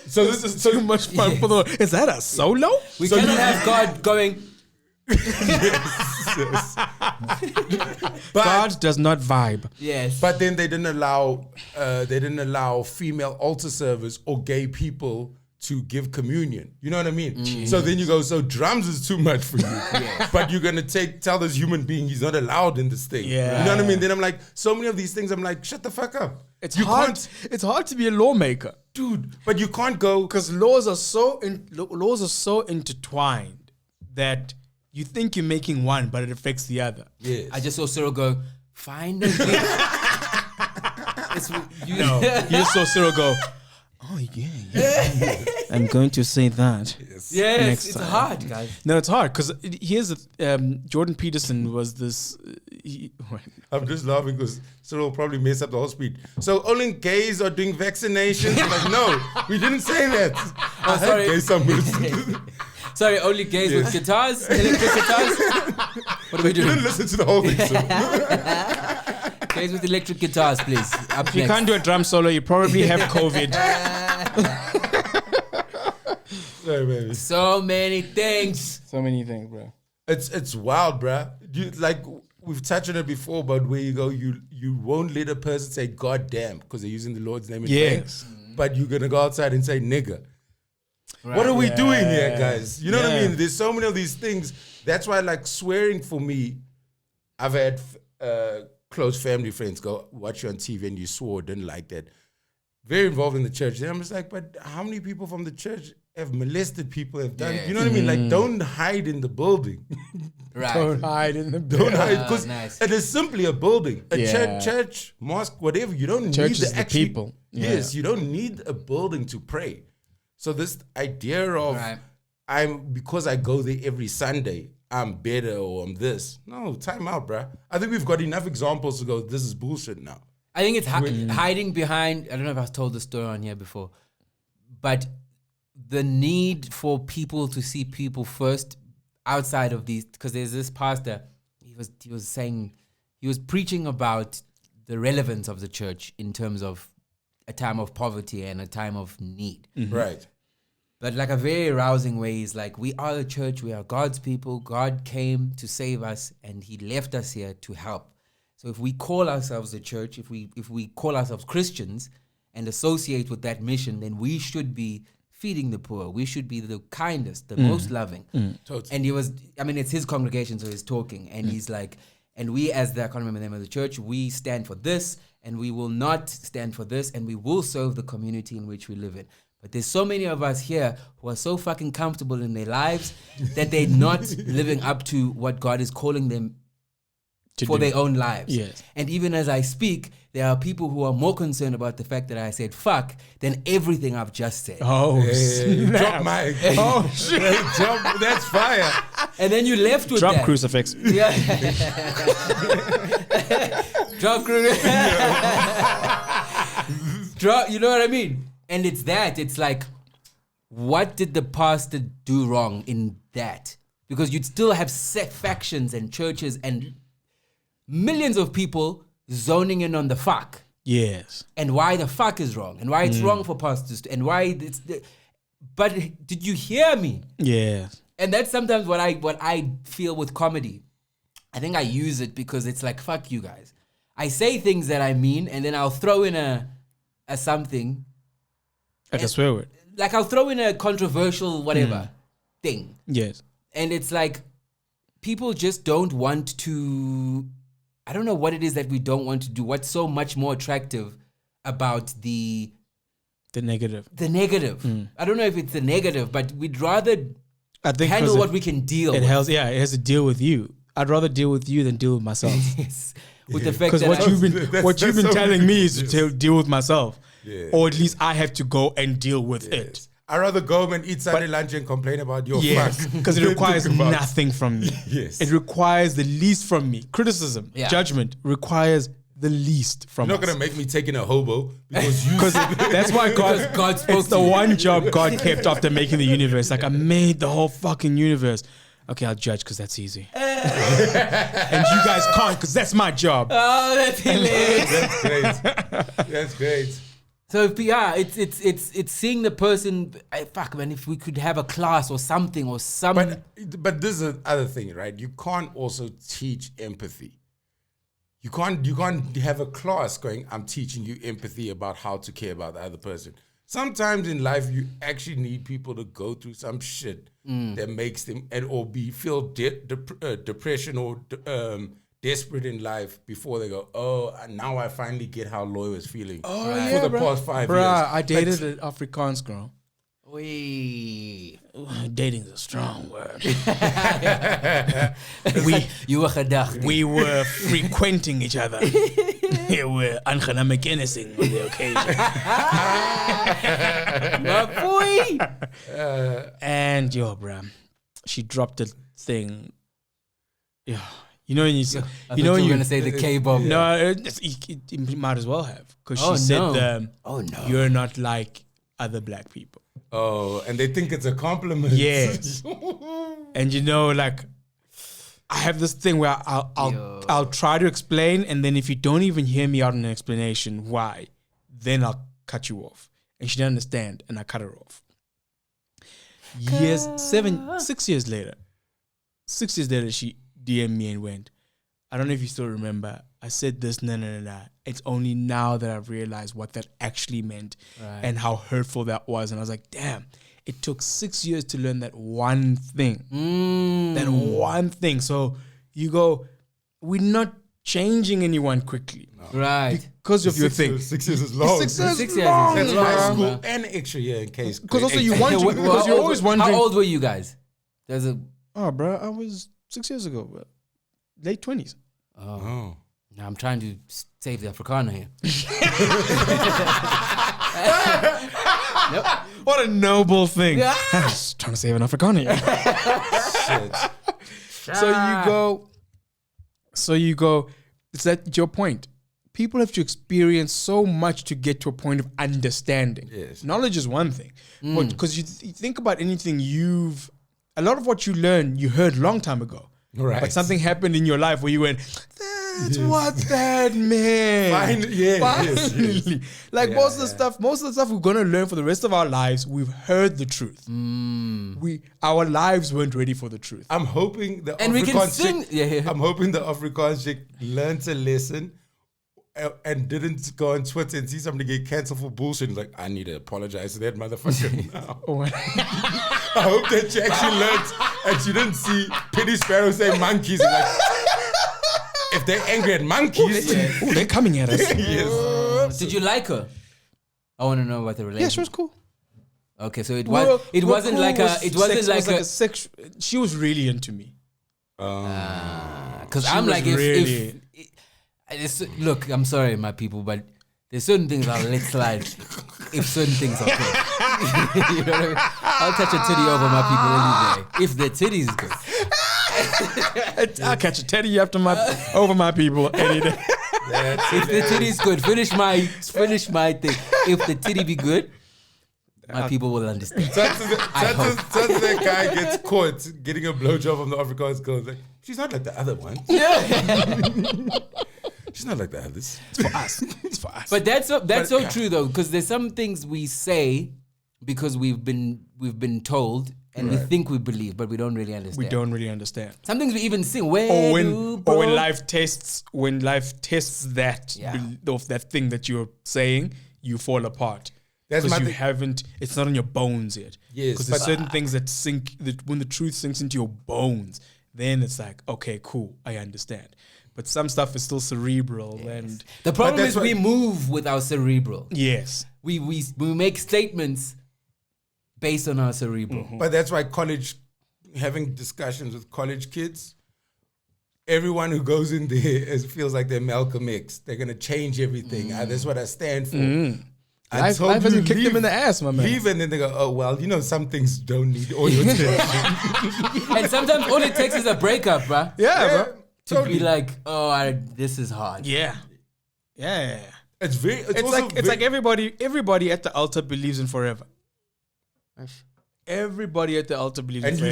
so This is too much fun for the. Is that a solo? We So cannot you- have God going. God does not vibe. Yes. But then they didn't allow female altar servers or gay people to give communion. You know what I mean? So then you go, so drums is too much for you. But you're gonna tell this human being he's not allowed in this thing. Yeah. You know what I mean? Then I'm like, so many of these things, I'm like, shut the fuck up. It's you hard. can't, It's hard to be a lawmaker dude. But you can't go. because laws are so intertwined that you think you're making one, but it affects the other. Yes. I just saw Cyril go, finally. No, you just saw Cyril go. Oh yeah. I'm going to say that. Yes, Next it's time. hard, guys. No, it's hard because here's Jordan Peterson was this. I'm just laughing because Cyril will probably mess up the whole speed. So only gays are doing vaccinations? Like, no, we didn't say that. I had sorry. gay summers. Sorry, only gays with guitars, electric guitars. What are we You doing? didn't listen to the whole thing, so. Gays with electric guitars, please. Up If you next. can't do a drum solo, you probably have COVID. Sorry, baby. So many things. So many things, bro. It's wild, bruh. Like we've touched on it before, but where you go, you won't let a person say "God damn" because they're using the Lord's name in vain. Yes. But you're gonna go outside and say "nigga." What are we doing here, guys? You know what I mean? There's so many of these things. That's why, like, swearing for me, I've had close family friends go watch you on TV and you swore, didn't like that. Very involved in the church. And I'm just like, but how many people from the church have molested people, have done, you know what I mean? Like, don't hide in the building. Right. Don't hide in the Don't hide, because nice. it is simply a building. A Yeah. church, mosque, whatever. You don't Church need is the actually, people. Yes, you don't need a building to pray. So this idea of Right. because I go there every Sunday, I'm better or I'm this. No, time out, bruh. I think we've got enough examples to go, this is bullshit now. I think it's hiding behind. I don't know if I've told the story on here before, but the need for people to see people first outside of these. Because there's this pastor. He was saying, he was preaching about the relevance of the church in terms of a time of poverty and a time of need. Right. But like a very rousing way is like, we are the church, we are God's people. God came to save us and he left us here to help. So if we call ourselves the church, if we call ourselves Christians and associate with that mission, then we should be feeding the poor. We should be the kindest, the most loving. Totally. And it's his congregation, so he's talking. And he's like, and we as I can't remember the name of the church, we stand for this and we will not stand for this and we will serve the community in which we live in. But there's so many of us here who are so fucking comfortable in their lives that they're not living up to what God is calling them for their own lives. Yes. And even as I speak, there are people who are more concerned about the fact that I said fuck than everything I've just said. Oh, Drop my. oh shit. That's fire. And then you left with Drop that. crucifix. Yeah. Drop crucifix. Drop, you know what I mean? And it's that. It's like, what did the pastor do wrong in that? Because you'd still have set factions and churches and millions of people zoning in on the fuck. Yes. And why the fuck is wrong. And why it's wrong for pastors. And why it's... But did you hear me? Yes. And that's sometimes what I feel with comedy. I think I use it because it's like, fuck you guys. I say things that I mean, and then I'll throw in a something. Like a swear word. Like I'll throw in a controversial whatever thing. Yes. And it's like, people just don't want to... I don't know what it is that we don't want to do. What's so much more attractive about the negative. the negative? I don't know if it's the negative, but we'd rather I think handle 'cause what we can deal it with. has, yeah, it has to deal with you. I'd rather deal with you than deal with myself. Yes. With the fact Because that what you've been so telling me is ridiculous. to deal with myself, Yeah. or at least I have to go and deal with it. I'd rather go home and eat Sunday lunch and complain about your Yes, fuck. because it requires Think about- nothing from me. Yes. It requires the least from me. Criticism, Yeah. judgment requires the least from You're not us. gonna make me take in a hobo because you. Because that's why God spoke it's the to you. one job God kept after making the universe. Like, I made the whole fucking universe. Okay, I'll judge because that's easy. And you guys can't because that's my job. Oh, that's hilarious. That's great. That's great. So it's seeing the person. Fuck, man, if we could have a class or something or some. But this is the other thing, right? You can't also teach empathy. You can't have a class going, I'm teaching you empathy about how to care about the other person. Sometimes in life, you actually need people to go through some shit that makes them feel depression or desperate in life before they go, oh, now I finally get how Loy was feeling for the past 5 years. I dated an Afrikaans girl. Wee. Dating is a strong word. You were gedacht. We were frequenting each other. We were aangename kennising on the occasion. And yo, bruh, she dropped a thing. Yeah, you know when you say, You know, you're gonna say the K-bomb. no, it might as well have because she Oh, said, no. Oh, no. you're not like other black people." Oh, and they think it's a compliment. Yes, and you know, like I have this thing where I'll try to explain, and then if you don't even hear me out in an explanation why, then I'll cut you off. And she didn't understand, and I cut her off. 6 years later, she DM'd me and went, "I don't know if you still remember. I said this, nah. It's only now that I've realized what that actually meant and how hurtful that was." And I was like, damn, it took 6 years to learn that one thing. That one thing. So you go, we're not changing anyone quickly. Right. Because of your thing. 6 years is long. 6 years 6 is years long, is That's long. high school man. and extra year in case. Because also you want to, Well, because you're always wondering. How old were you guys? There's a. Oh, bro, I was 6 years ago, bro. Late 20s. Oh. Now I'm trying to save the Afrikaner here. What a noble thing. Yeah. I was trying to save an Afrikaner. Shit. So you go, it's that your point. People have to experience so much to get to a point of understanding. Yes. Knowledge is one thing. But because you think about anything a lot of what you learn, you heard long time ago. Right. But something happened in your life where you went, that's what that meant. Finally, yes. Finally. Like most of the stuff we're gonna learn for the rest of our lives, we've heard the truth. Our lives weren't ready for the truth. I'm hoping the And we can Afrikaans sing- chick, yeah. I'm hoping the Afrikaans chick learned a lesson and didn't go on Twitter and see somebody get cancelled for bullshit. Like, I need to apologize to that motherfucker now. I hope that she actually learned and she didn't see Penny Sparrow say monkeys and like, if they're angry at monkeys, Ooh, they're coming at us. yes. Did you like her? I want to know about the relationship. Yeah, she was cool. Okay, so it wasn't like a sex. She was really into me. because She I'm was like really- look, I'm sorry, my people, but there's certain things I'll let slide if certain things are good. You know what I mean? I'll touch a titty over my people any day if the titty's good. I'll catch a teddy over my people any day. If the titty's good, finish my thing. If the titty be good, my people will understand. Since that guy gets caught getting a blowjob from the Afrikaans girl, like, she's not like the other one. She's not like the others. It's for us. But that's so true though, because there's some things we say because we've been told and we think we believe, but we don't really understand. We don't really understand. Some things we even sing. Or when life tests that of that thing that you're saying, you fall apart. That's Because my you thing. haven't, it's not in your bones yet. Yes, Because there's but- certain things that sink, that when the truth sinks into your bones, then it's like, okay, cool, I understand. But some stuff is still cerebral and The problem that's is we what- move with our cerebral. yes. We make statements based on our cerebral. But that's why having discussions with college kids, everyone who goes in there feels like they're Malcolm X. They're going to change everything. That's what I stand for. Life hasn't kicked them in the ass, my man. Leave and then they go, oh, well, some things don't need all your attention. And sometimes all it takes is a breakup, bruh. Yeah, bro. To be like, this is hard. Yeah. Yeah. It's It's like everybody at the altar believes in forever. Everybody at the altar believes in and forever.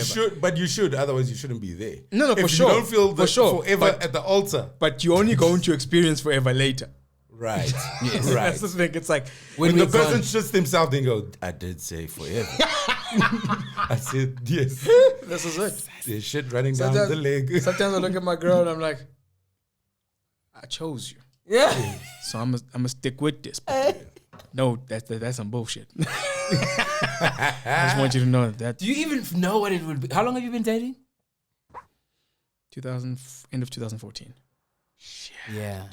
you should, otherwise you shouldn't be there. No, for if sure. you don't feel For sure. forever But- at the altar. But you're only going to experience forever later. Right. Yes. Right. That's the thing. It's like When we're the person gone. shuts themselves, they go, I did say forever. I said, yes. this is it. There's shit running down Sometimes- the leg. Sometimes I look at my girl and I'm like, I chose you, Yeah. so I'm gonna stick with this. But no, that's some bullshit. I just want you to know that Do you even know what it would be? How long have you been dating? end of 2014. Yeah.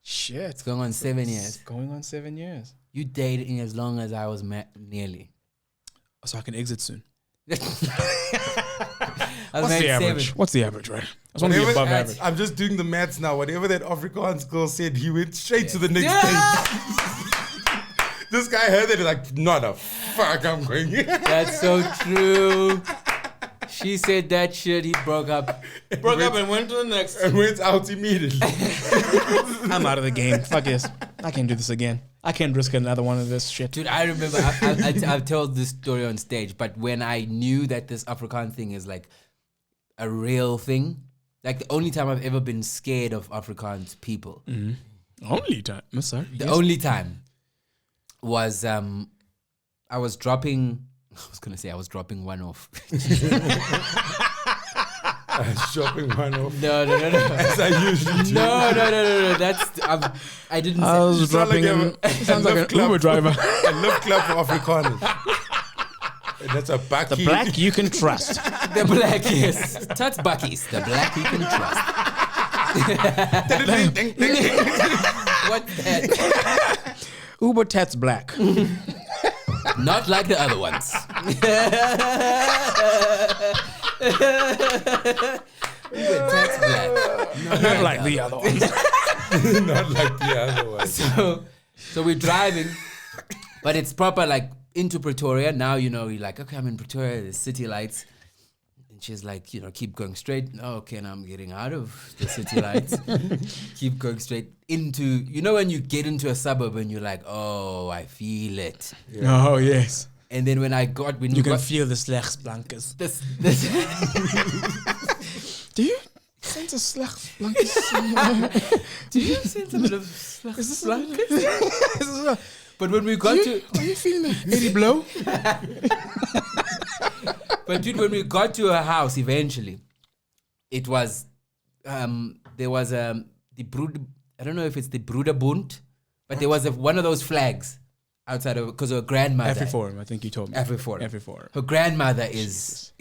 Shit, It's going on 7 years. It's going on 7 years. You dated in as long as I was nearly. So I can exit soon. I was What's married the 7. average? What's the average, right? I just want to be above average. I'm just doing the maths now. Whatever that Afrikaans girl said, he went straight to the next Yeah. thing. This guy heard it like, not the fuck I'm going. That's so true. She said that shit. He broke up. Broke up and went to the next. And went out immediately. I'm out of the game. Fuck this. I can't do this again. I can't risk another one of this shit. Dude, I remember I've told this story on stage, but when I knew that this Afrikaans thing is like a real thing, like the only time I've ever been scared of Afrikaans people. Only time. I'm sorry. The only time was I was dropping one off. Shopping one off. No. As I usually do. No. That's I didn't. I was sound like dropping. Sounds like an club. Uber driver. A love club for Afrikaners. And that's a back. The black you can trust. The black, yes. Touch Buckies. The black you can trust. What's that? Uber Tats black. Not like the other ones. That's black. Not like the other ones. Not like the other one. So we're driving, but it's proper like into Pretoria. Now, you know, you're like, okay, I'm in Pretoria, there's city lights. And she's like, you know, keep going straight. Oh, okay, now I'm getting out of the city lights. Keep going straight into, you know, when you get into a suburb and you're like, oh, I feel it. Yeah. Oh, yes. And then when you can feel the slechts blankes. this Do you sense a slechts blankes? do you sense a bit of slechts Is this blankes? blankes? But when we got to, Are you feeling it? Eddie Blow? but dude, when we got to her house eventually, it was, there was the Brood, I don't know if it's the Broederbund, but there was one of those flags outside of, because her grandmother. Afriforum, I think you told me. Afriforum. Her grandmother is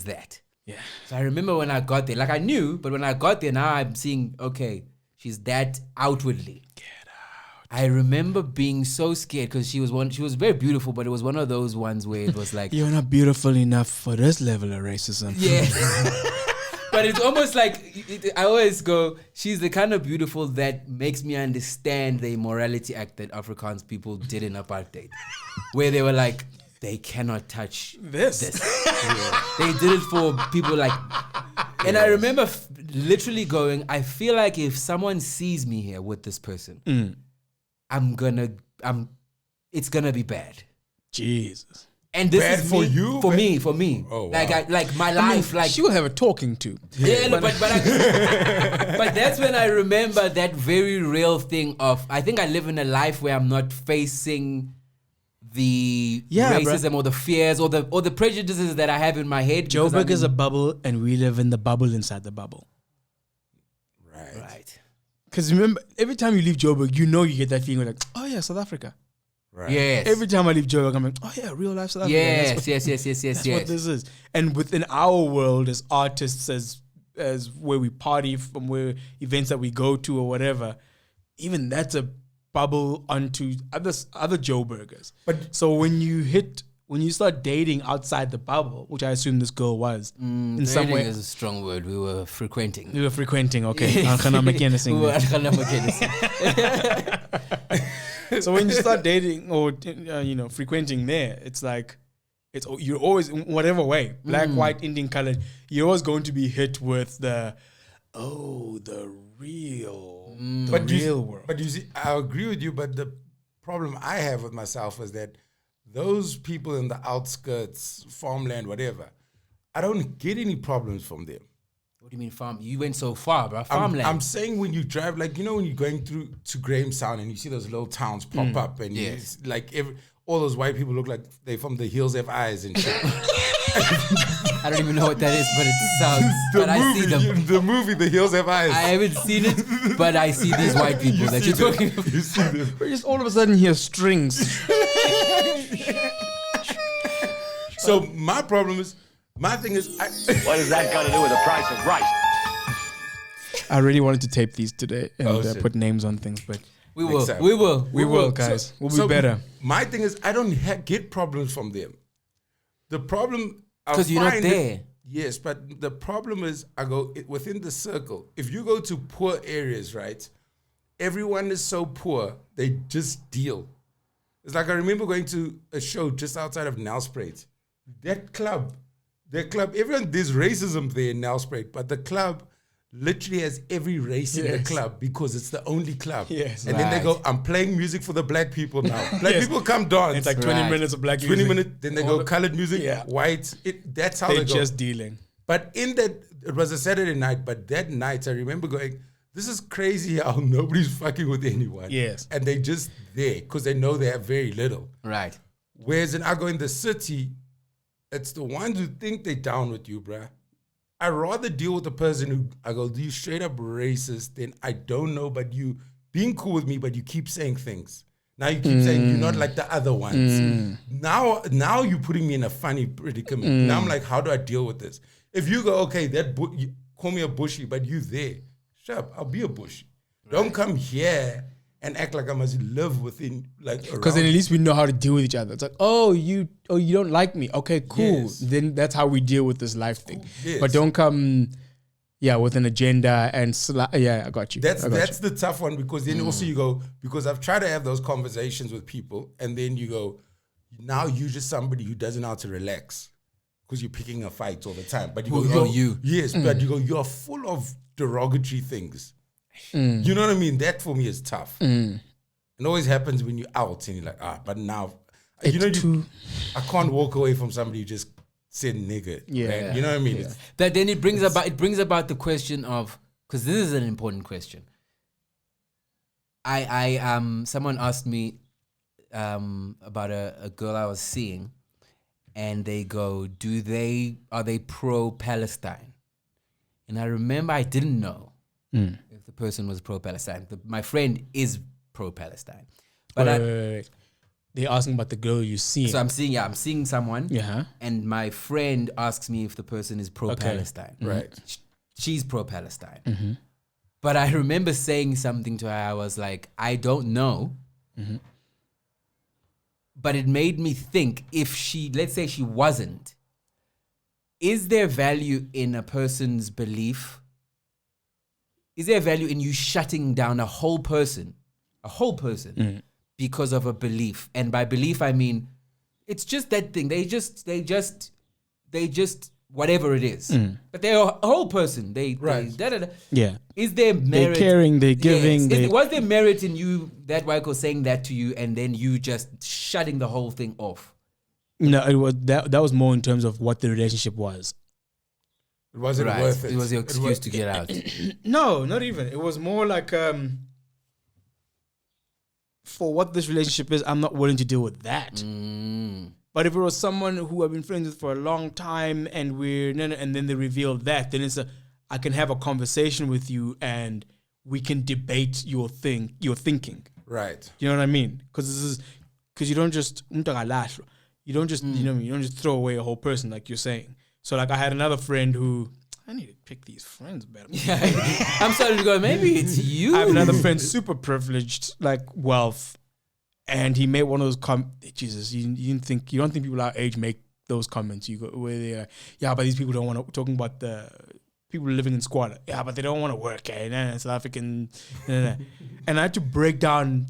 that. Yeah. So I remember when I got there, like I knew, but when I got there, now I'm seeing, okay, she's that outwardly. Get out. I remember being so scared because she was very beautiful, but it was one of those ones where it was like, You're not beautiful enough for this level of racism. yeah. But it's almost like, I always go, she's the kind of beautiful that makes me understand the immorality act that Afrikaans people did in apartheid. Where they were like, they cannot touch this. Yeah. They did it for people like, and I remember literally going, I feel like if someone sees me here with this person, it's gonna be bad. Jesus. And this Bad is for me, you? for me. Oh, wow. Like my life, like She will have a talking to. yeah, no, but that's when I remember that very real thing of, I think I live in a life where I'm not facing the racism or the fears or the prejudices that I have in my head. Joburg is a bubble and we live in the bubble inside the bubble. right. Because remember, every time you leave Joburg, you know you get that feeling like, oh yeah, South Africa. Right. Yes. Every time I leave Joburg, I'm like, oh yeah, real life South Africa. Yes. That's what this is. And within our world as artists, as where we party, from where events that we go to or whatever, even that's a bubble onto other Joburgers. But so when you start dating outside the bubble, which I assume this girl was, in some way, is a strong word. We were frequenting. okay. So when you start dating or frequenting there, it's like you're always in whatever way, black, white, Indian, colored, you're always going to be hit with the real world. But you see, I agree with you, but the problem I have with myself is that those people in the outskirts, farmland, whatever, I don't get any problems from them. What do you mean farm? You went so far, bro. Farmland. I'm saying when you drive, like, you know, when you're going through to Grahamstown and you see those little towns pop up and Yes. all those white people look like they're from the Hills Have Eyes and shit. I don't even know what that is, but it sounds. But I see them. The movie, The Hills Have Eyes. I haven't seen it, but I see these white people that you're talking about. You see them. We just all of a sudden hear strings. So my thing is, What does that got to do with the price of rice? I really wanted to tape these today and shit. put names on things, but We will, time. we will, we will, guys. We'll be better. My thing is, I don't get problems from them. The problem, because you're not there. Yes, but the problem is, I go within the circle. If you go to poor areas, right, everyone is so poor, they just deal. It's like I remember going to a show just outside of Nelspruit. That club, everyone, there's racism there in Nelspruit, but the club literally has every race in the club because it's the only club. Yes. And then they go, I'm playing music for the black people now. Black people come dance. It's like 20 minutes of black 20 music. minutes, then they go colored music, white. That's how They're they go. just dealing. But in that, it was a Saturday night, but that night I remember going, this is crazy how nobody's fucking with anyone. Yes. And they just there because they know they have very little. Right. Whereas in I go in the city, it's the ones who think they down with you, bruh. I'd rather deal with the person who, I go, you straight up racist, than I don't know, but you being cool with me, but you keep saying things. Now you keep saying you're not like the other ones. Now you're putting me in a funny predicament. Now I'm like, how do I deal with this? If you go, okay, you call me a bushy, but you there, shut up, I'll be a bushy. Right. Don't come here and act like I must live within, like, because then at least we know how to deal with each other. It's like, you don't like me. Okay, cool. Yes. Then that's how we deal with this life thing. Yes. But don't come, with an agenda and I got you. That's the tough one, because then also you go, because I've tried to have those conversations with people, and then you go, now you're just somebody who doesn't know how to relax because you're picking a fight all the time. But you go, yes, but you go, you're full of derogatory things. You know what I mean? That for me is tough. It always happens when you're out and you're like, but now, I can't walk away from somebody who just said nigga. Yeah. Right? You know what I mean? Yeah. But then it brings about the question of, because this is an important question. Someone asked me about a girl I was seeing, and they go, are they pro-Palestine? And I remember I didn't know if the person was pro-Palestine. My friend is pro-Palestine. But wait. They're asking about the girl you're seeing. So I'm seeing someone. Yeah. And my friend asks me if the person is pro-Palestine. Okay. Right. She's pro-Palestine. Mm-hmm. But I remember saying something to her. I was like, I don't know. Mm-hmm. But it made me think, let's say she wasn't, is there value in a person's belief? Is there value in you shutting down a whole person, because of a belief? And by belief, I mean, it's just that thing. They just, whatever it is. But they're a whole person. Yeah. Is there merit? They're caring, they're giving. Yes. Was there merit in you, that Waiko, saying that to you, and then you just shutting the whole thing off? No, it was that was more in terms of what the relationship was. It wasn't worth it. It was your excuse to get out. No, not even. It was more like, for what this relationship is, I'm not willing to deal with that. But if it was someone who I've been friends with for a long time, and then they reveal that, then I can have a conversation with you and we can debate your thinking. Right. You know what I mean? Because you don't just you don't just throw away a whole person like you're saying. So like I had another friend who, I need to pick these friends better. Yeah, I'm starting to go, maybe it's you. I have another friend, super privileged, like wealth, and he made one of those Jesus, you don't think people our age make those comments? You go where they're like, but these people don't want to, talking about the people living in squalor. Yeah, but they don't want to work. South African. And I had to break down.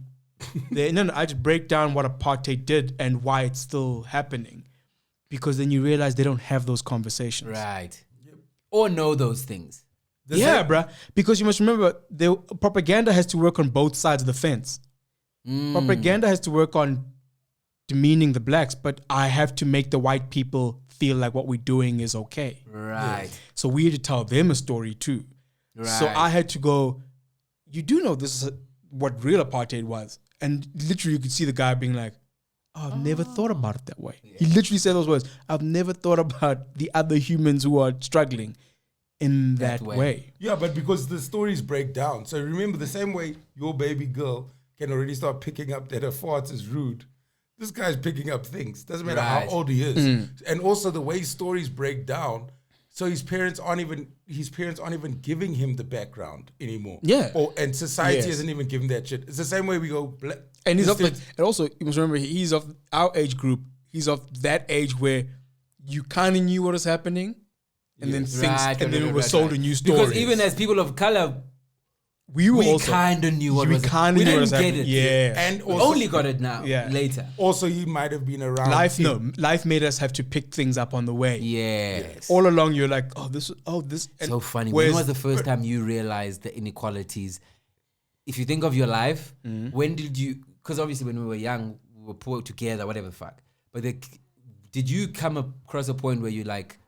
I just break down what apartheid did and why it's still happening, because then you realize they don't have those conversations, right? Or know those things. Bruh. Because you must remember, the propaganda has to work on both sides of the fence. Propaganda has to work on demeaning the blacks, but I have to make the white people feel like what we're doing is okay. Right. Yeah. So we had to tell them a story too. Right. So I had to go, you do know this is what real apartheid was. And literally you could see the guy being like, I've never thought about it that way. Yeah. He literally said those words. I've never thought about the other humans who are struggling in that way. Yeah, but because the stories break down. So remember, the same way your baby girl can already start picking up that her farts is rude, this guy's picking up things. Doesn't matter how old he is. And also the way stories break down, so his parents aren't even giving him the background anymore. Yeah. And society isn't even giving that shit. It's the same way we go. And he's and also you must remember, he's of our age group. He's of that age where you kind of knew what was happening, and then things, and then it was sold a new story. Because even as people of color, we were We also kind of knew what we was kind we of knew what didn't was get happening. it. Yeah. And We also, only got it now, Yeah. later. also he might have been around. Life made us have to pick things up on the way. Yes. All along, you're like, this. And So funny. whereas- When was the first time you realized the inequalities? If you think of your life, when did you? Because obviously, when we were young, we were poor together, whatever the fuck. But did you come across a point where you're like,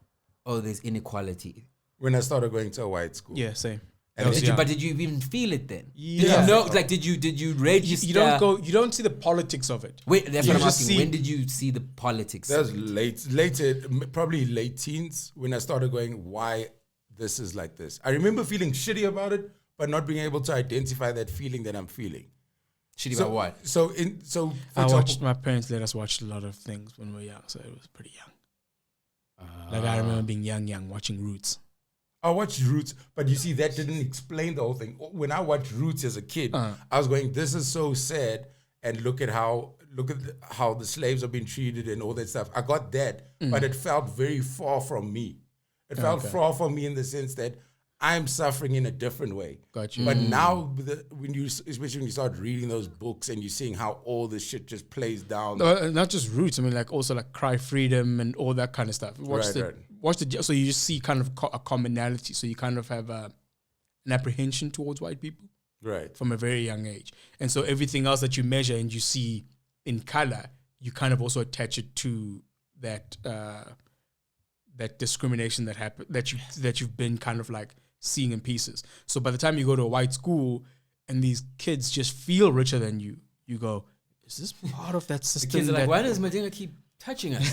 oh, there's inequality? When I started going to a white school. Yeah, same. And I was young. But did you even feel it then? Yeah. Did you know? Like, did you register? You don't see the politics of it. Wait, that's You what I'm just asking. see- When did you see the politics? That was later, probably late teens, when I started going, why this is like this. I remember feeling shitty about it, but not being able to identify that feeling that I'm feeling. Shitty So about what? for example, My parents let us watch a lot of things when we were young, so it was pretty young. Like I remember being young, watching Roots. I watched Roots, but you see, that didn't explain the whole thing. When I watched Roots as a kid, I was going, this is so sad, and look at how the slaves are being treated and all that stuff. I got that, but it felt very far from me. It felt far from me in the sense that I'm suffering in a different way. Got you. But now, especially when you start reading those books and you're seeing how all this shit just plays down. Not just Roots. I mean, like also like Cry Freedom and all that kind of stuff. Watch the so you just see kind of a commonality. So you kind of have an apprehension towards white people Right. from a very young age, and so everything else that you measure and you see in color, you kind of also attach it to that that discrimination that happened that you've been kind of like seeing in pieces. So by the time you go to a white school and these kids just feel richer than you, you go, is this part of that The system? kids are like, why does Medina keep touching us?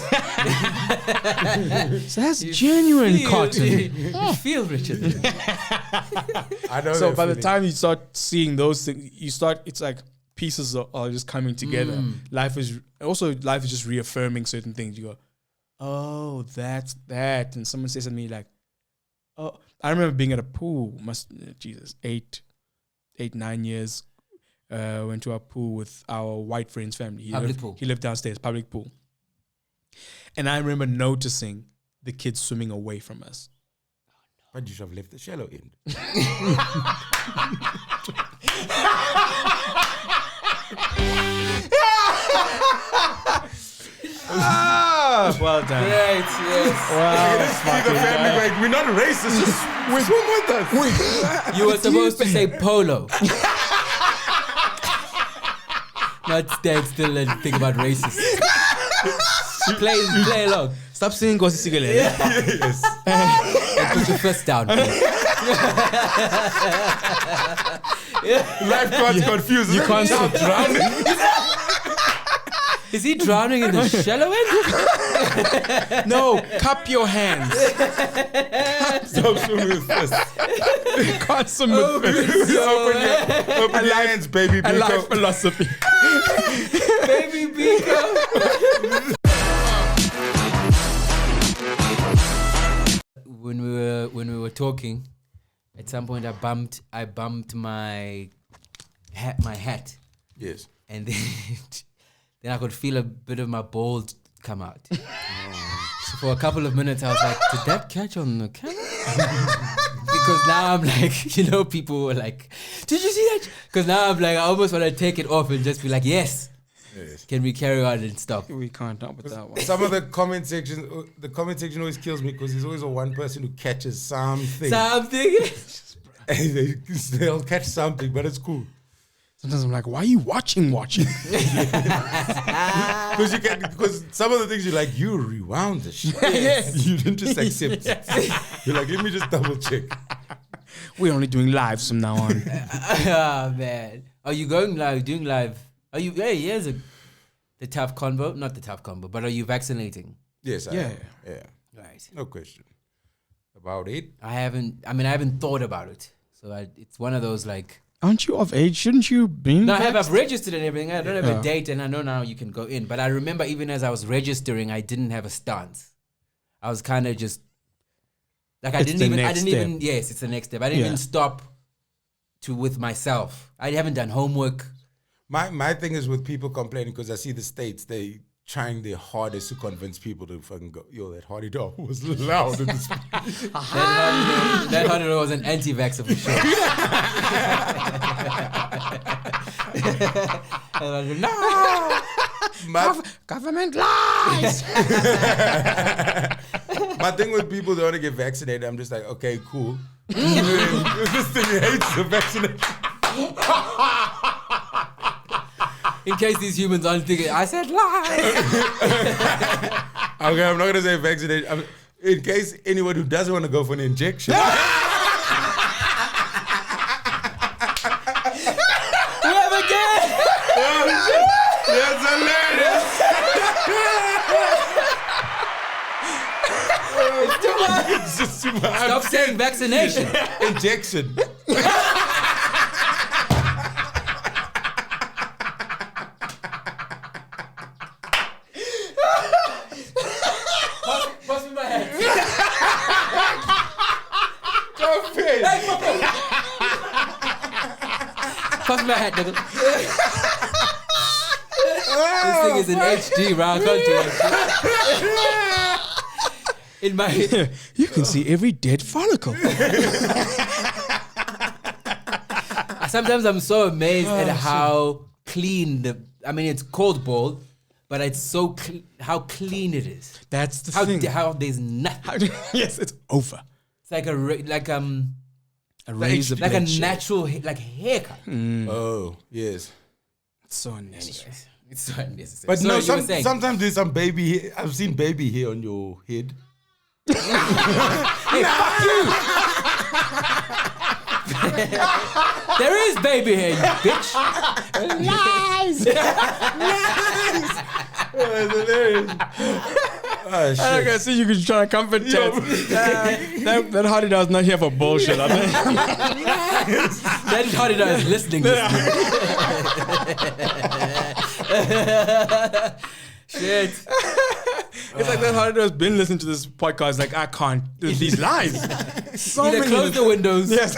So that's genuine cotton. You feel Richard. I know. So that by the feeling. time you start seeing those things, it's like pieces are just coming together. Life is just reaffirming certain things. You go, oh, that's that. And someone says to me like, oh, I remember being at a pool, 9 years, went to a pool with our white friend's family. Pool. He lived downstairs, public pool. And I remember noticing the kids swimming away from us. But you should have left the shallow end. Well done. Right, yes. Wow. See the family going, we're not racist, just swim with us. You were supposed to say polo. Not stand still and think about racism. Play along. Stop singing Gosi Sigele. Yes. And put your fist down, please. Life got confused. You can't stop drowning. Is he drowning in the shallow end? No, cup your hands. Stop swimming with us. Can't swim with fists. Open your hands, baby. A life Biko. philosophy. Baby Biko. When we were talking, at some point I bumped my hat. Yes. And then I could feel a bit of my balls come out. So for a couple of minutes, I was like, did that catch on the camera? Because now I'm like, people were like, did you see that? Because now I'm like, I almost want to take it off and just be like, yes. Can we carry on and stop? We can't talk with that one. Some of the comment section always kills me because there's always one person who catches something. Something. And they'll catch something, but it's cool. Sometimes I'm like, why are you watching? Because some of the things you're like, you rewound the shit. Yes. You didn't just accept it. You're like, let me just double check. We're only doing lives from now on. Oh, man. Are you going live, doing live? Are you, hey, here's the tough convo. Not the tough convo, but are you vaccinating? Yes, I Yeah. am. Yeah. Right. No question about it. I haven't thought about it. So it's one of those like, Aren't you of age? Shouldn't you be? no, I've registered and everything. I don't have a date, and I know now you can go in. But I remember even as I was registering, I didn't have a stance. I was kind of just like Yes, it's the next step. I didn't even stop with myself. I haven't done homework. My thing is with people complaining because I see the states, they trying their hardest to convince people to fucking go. Yo, that hardy dog was loud in this. That hardy was an anti-vaxxer for sure. My, Government lies. my thing with people that want to get vaccinated, I'm just like, okay, cool. This thing hates the vaccination. In case these humans aren't thinking, I said lies. Okay, I'm not gonna say vaccination. In case anyone who doesn't want to go for an injection. We have a guest. That's hilarious. It's too much. It's just too much. Stop saying vaccination. Injection. Pass me my hat. Pass me my hat, nigga. This thing is in HD, bro. I can't do it. In my head. You can see every dead follicle. Sometimes I'm so amazed at how clean it's called bald, but it's so how clean it is. That's the How thing. how there's nothing. Yes, it's over. It's like a razor like a blade shape. natural haircut. Oh, yes. So unnecessary. It's so unnecessary. But So no, you were saying- sometimes there's some baby hair. I've seen baby hair on your head. Hey, fuck you! There is baby hair, you bitch. Lies. Oh, shit. I see you could try to comfort chat. That hardy dog's not here for bullshit. I think. That is how it is listening. Shit. It's like that hardy dog's been listening to this podcast. Like, I can't. These lies. So Either many. close the windows Yes.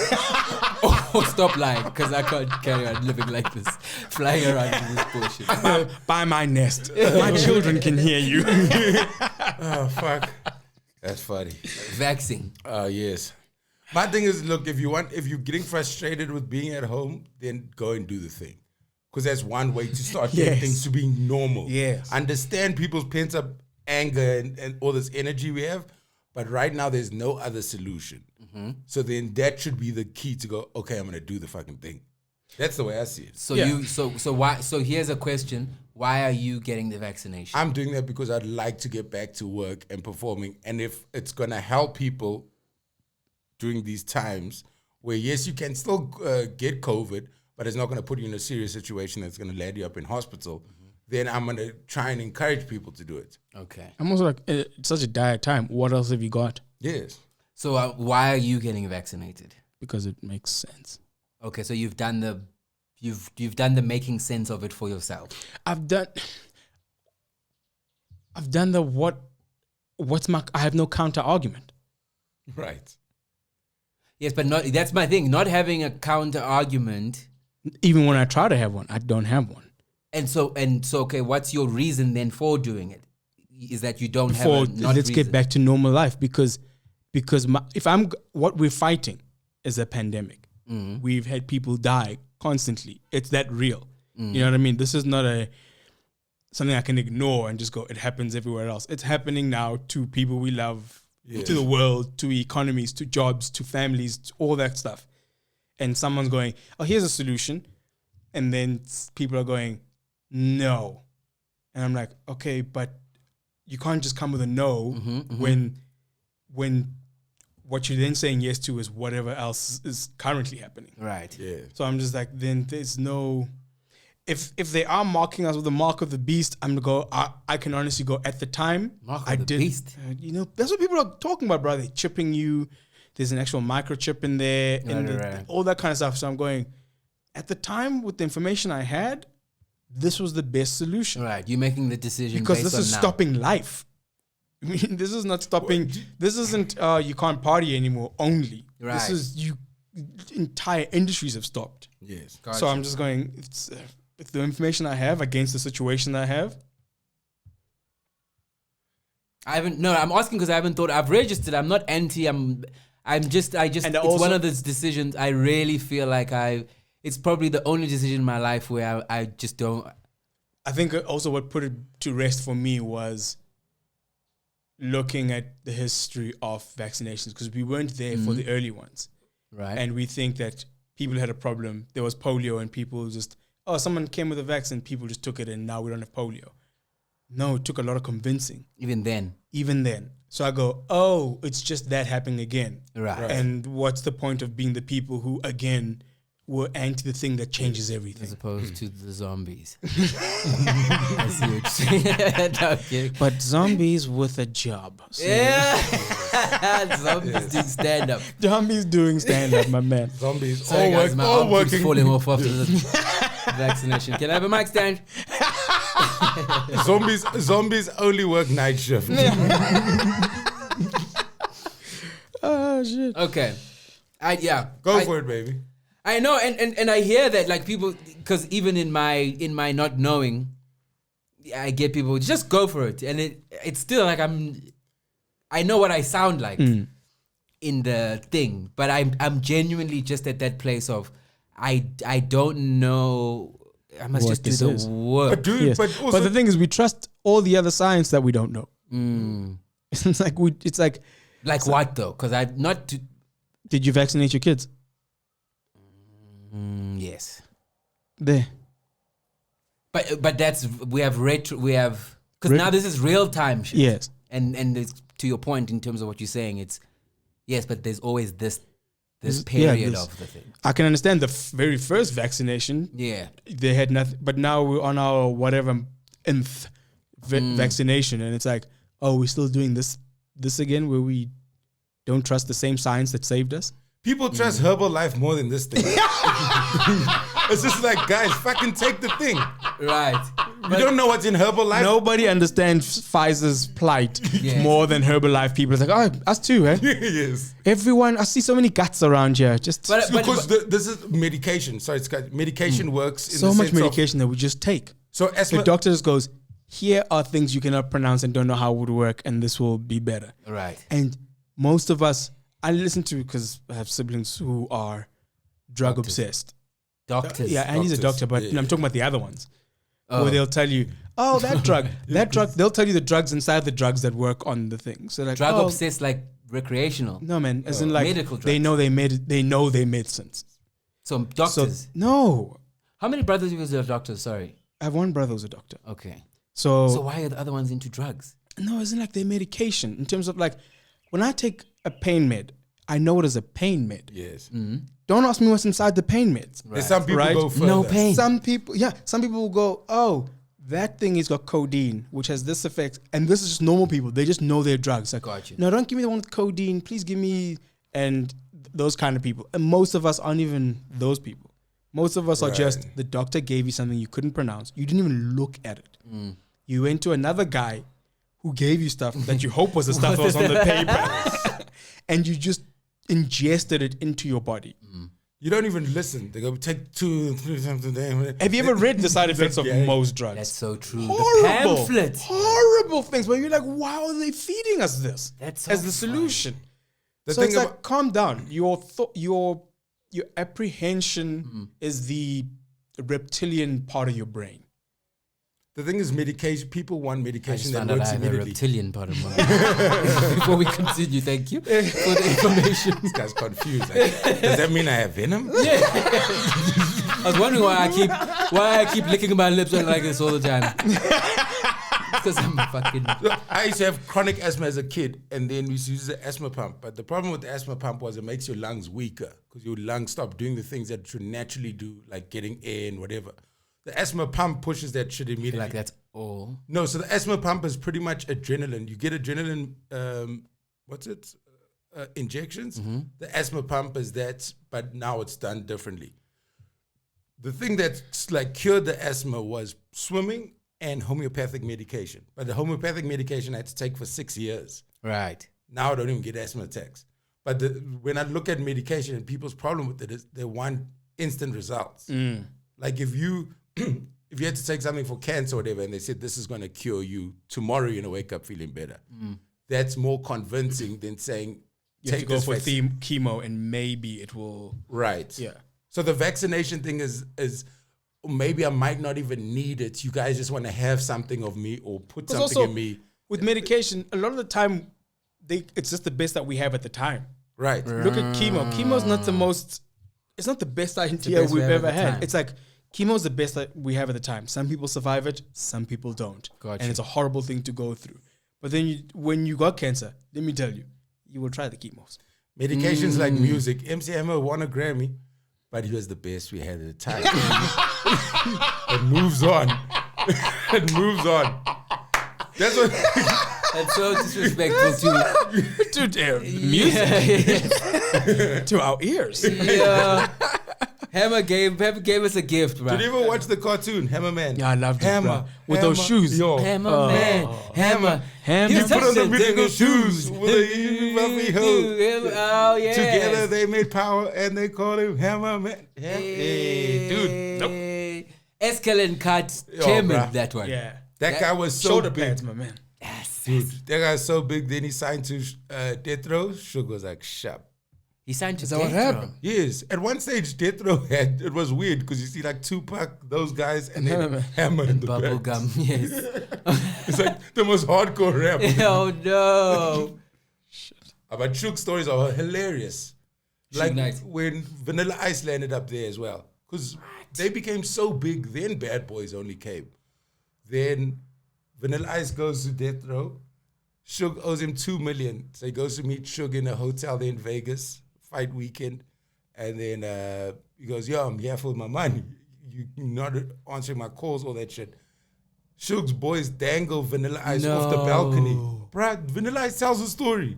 or stop lying, because I can't carry on living like this, flying around in this bullshit. By my nest. My children can hear you. Oh, fuck. That's funny. Vaxing. Yes. My thing is, look, if you're getting frustrated with being at home, then go and do the thing. Because that's one way to start getting Yes. things to be normal. Yes. Understand people's pent up anger and all this energy we have, but right now there's no other solution. So then that should be the key to go, okay, I'm gonna do the fucking thing. That's the way I see it. So Yeah. so here's a question. Why are you getting the vaccination? I'm doing that because I'd like to get back to work and performing. And if it's gonna help people during these times where, yes, you can still get COVID, but it's not gonna put you in a serious situation that's gonna land you up in hospital, then I'm gonna try and encourage people to do it. Okay. I'm also like, it's such a dire time. What else have you got? Yes. So why are you getting vaccinated? Because it makes sense. Okay, so you've done the making sense of it for yourself. I've done the I have no counter argument. Right. Yes, but that's my thing. Not having a counter argument. Even when I try to have one, I don't have one. And so okay, what's your reason then for doing it? Is that you don't have For a not let's reason. get back to normal life because what we're fighting is a pandemic. We've had people die constantly. It's that real. You know what I mean? This is not something I can ignore and just go, it happens everywhere else. It's happening now to people we love, to the world, to economies, to jobs, to families, to all that stuff. And someone's going, oh, here's a solution. And then people are going, no. And I'm like, okay, but you can't just come with a no when what you're then saying yes to is whatever else is currently happening. Right. Yeah. So I'm just like, then there's no. If they are marking us with the mark of the beast, I'm gonna go. I can honestly go. At the time, Mark of I the did. beast? That's what people are talking about, bro. They're chipping you. There's an actual microchip in there, Right. all that kind of stuff. So I'm going. At the time, with the information I had, this was the best solution. Right. You're making the decision Because based this is on now. stopping life. I mean, this is not stopping. This isn't you can't party anymore only. Right. This is entire industries have stopped. Yes. So I'm just going, it's, with the information I have against the situation I have, I haven't. No, I'm asking because I haven't thought. I've registered. I'm not anti. I'm just. It's one of those decisions. I really feel like it's probably the only decision in my life where I just don't. I think also what put it to rest for me was looking at the history of vaccinations, because we weren't there for the early ones. Right. And we think that people had a problem. There was polio and people just, someone came with a vaccine, people just took it and now we don't have polio. No, it took a lot of convincing. Even then. So I go, it's just that happening again. Right. And what's the point of being the people who, again, were anti the thing that changes everything? As opposed to the zombies. I see what you're saying. No, I'm kidding. But zombies with a job. So Yeah. Zombies doing stand-up. Zombies doing stand-up, my man. Zombies Sorry guys, my all arm keeps working. falling off after the vaccination. Can I have a mic stand? Zombies only work night shift. Oh, shit. Okay. Go for it, baby. I know, and I hear that, like, people, because even in my not knowing, I get people just go for it, and it's still like I know what I sound like in the thing, but I'm genuinely just at that place of I don't know. I must What just do this the is. work. Yes. But also, the thing is, we trust all the other science that we don't know. It's like Like what though? Because I'm not. Did you vaccinate your kids? Yes. There. But that's we have because now this is real time shit. Yes. And it's, to your point in terms of what you're saying, it's yes, but there's always this period of the thing. I can understand the very first vaccination. Yeah. They had nothing, but now we're on our whatever nth vaccination, and it's like, we're still doing this again, where we don't trust the same science that saved us. people trust Herbalife more than this thing. It's just like, guys, fucking take the thing. Right. You don't know what's in Herbalife? Nobody understands Pfizer's plight Yes. more than Herbalife people. It's like, us too, eh? Yes. Everyone, I see so many guts around here. Just Because this is medication. Sorry, Scott. Medication works in so the much sense medication that we just take. So asthma, The doctor just goes, here are things you cannot pronounce and don't know how it would work, and this will be better. Right. And most of us, I listen to, because I have siblings who are drug obsessed. Doctors. Yeah, and he's a Doctors, doctor, but yeah. I'm talking about the other ones. Oh. Where they'll tell you, that drug, they'll tell you the drugs inside the drugs that work on the thing. So like, Drug obsessed, like recreational. No, man, as in like, Medical they drugs. know they medicines. So So, doctors. no. How many brothers you guys are doctors? Sorry. I have one brother who's a doctor. Okay. So So why are the other ones into drugs? no, it's like their medication. In terms of like, when I take a pain med, I know it is a pain med. yes. Don't ask me what's inside the pain meds. There's some people Right? go further. No pain. Some people will go, that thing has got codeine, which has this effect. And this is just normal people. They just know their drugs. Like, Got you. no, don't give me the one with codeine. Please give me, and those kind of people. And most of us aren't even those people. Most of us are just, the doctor gave you something you couldn't pronounce. You didn't even look at it. You went to another guy who gave you stuff that you hope was the stuff that was on the paper. And you just ingested it into your body. You don't even listen. They go take 2 3 times a day. Have you ever read the side effects of Yeah. most drugs? That's so true. Horrible, The pamphlet. horrible things where you're like, why are they feeding us this That's so as the funny. solution? The So thing it's about- like, calm down. Your apprehension is the reptilian part of your brain. The thing is, medication. People want I medication just that found out I works have a immediately. reptilian part of my Before we continue, thank you for the information. This guy's confused. Like, does that mean I have venom? I was wondering why I keep licking my lips like this all the time. Because I'm fucking. I used to have chronic asthma as a kid, and then we used to use the asthma pump. But the problem with the asthma pump was it makes your lungs weaker because your lungs stop doing the things that it should naturally do, like getting air and whatever. The asthma pump pushes that shit immediately. Like that's all. No, so the asthma pump is pretty much adrenaline. You get adrenaline, injections. The asthma pump is that, but now it's done differently. The thing that's like cured the asthma was swimming and homeopathic medication. But the homeopathic medication I had to take for 6 years. Right. Now I don't even get asthma attacks. But when I look at medication and people's problem with it is they want instant results. Like if you if you had to take something for cancer or whatever, and they said this is going to cure you, tomorrow you're going to wake up feeling better. That's more convincing than saying, You have to take go this for vaccine. chemo and maybe it will. Right. Yeah. So the vaccination thing is maybe I might not even need it. You guys just want to have something of me or put Because something also, in me. with medication, a lot of the time, it's just the best that we have at the time. Right. Look at chemo. Chemo's not the most. It's not the best idea best we we've have at ever the had. time. It's like chemo's the best that we have at the time. Some people survive it, some people don't, Gotcha. and it's a horrible thing to go through. But then when you got cancer, let me tell you, you will try the chemos. Medications like music. MC Hammer won a Grammy, but he was the best we had at the time. It moves on. It moves on. That's what. That's so disrespectful to Music to our ears. yeah. Hammer gave us a gift, bro. Did you ever watch the cartoon Hammerman? Yeah, I loved it, Hammer bro. With those shoes. Yo, Hammer man, hammer. Hammer. He You put on the touched musical it, shoes with a puffy hoe. Oh yeah. Together they made power and they called him Hammerman. Hey, dude. Nope. Escalade cut Yo, chairman, bruh. that one. Yeah. That guy was so Shoulder big. pads, my man. Yes. Dude, that guy's so big. Then he signed to Death Row. Suge was like, "Shut." He signed to Is that what Death Row. happened? Yes. At one stage, Death Row had, it was weird because you see like Tupac, those guys, and then Hammer in the back. Bubblegum, yes. It's like the most hardcore rap. Oh no. But Suge's stories are hilarious. Like Knight. when Vanilla Ice landed up there as well. Because they became so big, then Bad Boys only came. Then Vanilla Ice goes to Death Row. Suge owes him $2 million. So he goes to meet Suge in a hotel there in Vegas, fight weekend. And then he goes, yo, I'm here for my money. You're not answering my calls, all that shit. Suge's boys dangle Vanilla Ice off the balcony. Bruh, Vanilla Ice tells a story.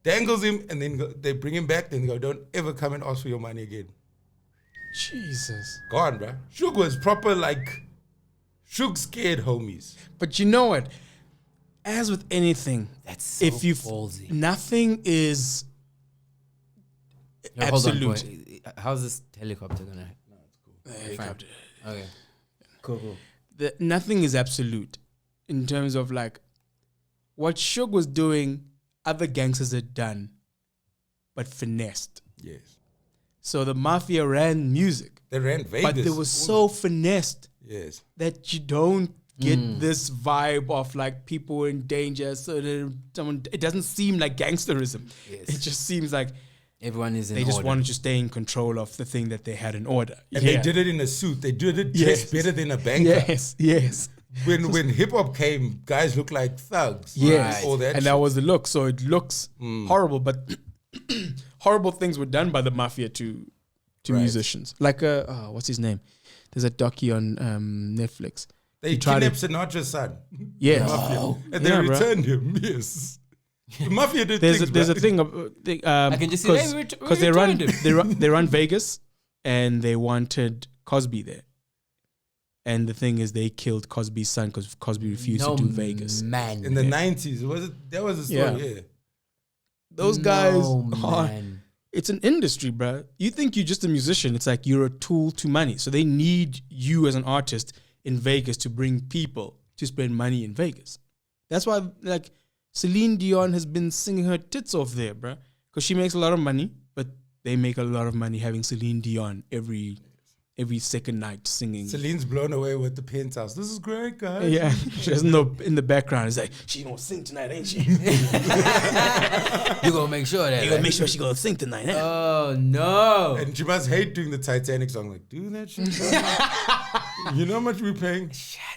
Dangles him, and then they bring him back. Then they go, don't ever come and ask for your money again. Jesus. Gone, bruh. Suge was proper, like, Suge scared homies. But you know what? As with anything, That's so if you ballsy. nothing is No, hold on, absolute. boy. How's this helicopter gonna? Helicopter. Okay. Cool. Nothing is absolute in terms of like what Suge was doing, other gangsters had done, but finessed. Yes. So the mafia ran music, They ran Vegas. but they were so finessed Yes. that you don't get this vibe of like people in danger. So that it doesn't seem like gangsterism. Yes. It just seems like Everyone is in they just order. wanted to stay in control of the thing that they had in order. And they did it in a suit. They did it Yes. dressed better than a banker. Yes. When hip hop came, guys looked like thugs. Yes. All that And shit. that was the look. So it looks horrible, but horrible things were done by the mafia to Right. musicians. Like what's his name? There's a docu on Netflix. They He tried kidnapped Sinatra's son. Yes. Mafia. And they Yeah, bruh. returned him. Yes. The mafia did There's things, a bruh. thing of I can just see, hey, we because they run returned him. they run Vegas and they wanted Cosby there. And the thing is, they killed Cosby's son because Cosby refused to do Vegas. Man. In the 90s. That was the story, Yeah. yeah. Those guys No, are. man. It's an industry, bro. You think you're just a musician. It's like you're a tool to money. So they need you as an artist in Vegas to bring people to spend money in Vegas. That's why, like, Celine Dion has been singing her tits off there, bro. Because she makes a lot of money, but they make a lot of money having Celine Dion every second night singing. Celine's blown away with the penthouse. This is great, guys. Yeah, she doesn't know in the background. It's like, she gonna sing tonight, ain't she? You You gonna make sure that. gonna make sure she gonna sing tonight, eh? Oh no. And she must hate doing the Titanic song. Like, do that shit. bro. You know how much we're paying?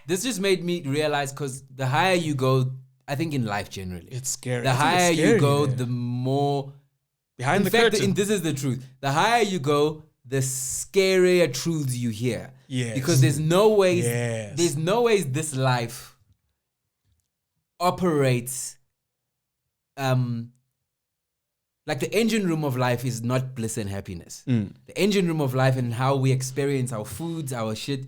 This just made me realize because the higher you go, I think in life generally, It's scary. the I think it's higher you scary, go, man. the more. behind In the fact, curtain. this is the truth. The higher you go, the scarier truths you hear. Yes. Because there's no ways. Yes. There's no ways this life operates. Like the engine room of life is not bliss and happiness. Mm. The engine room of life and how we experience our foods, our shit.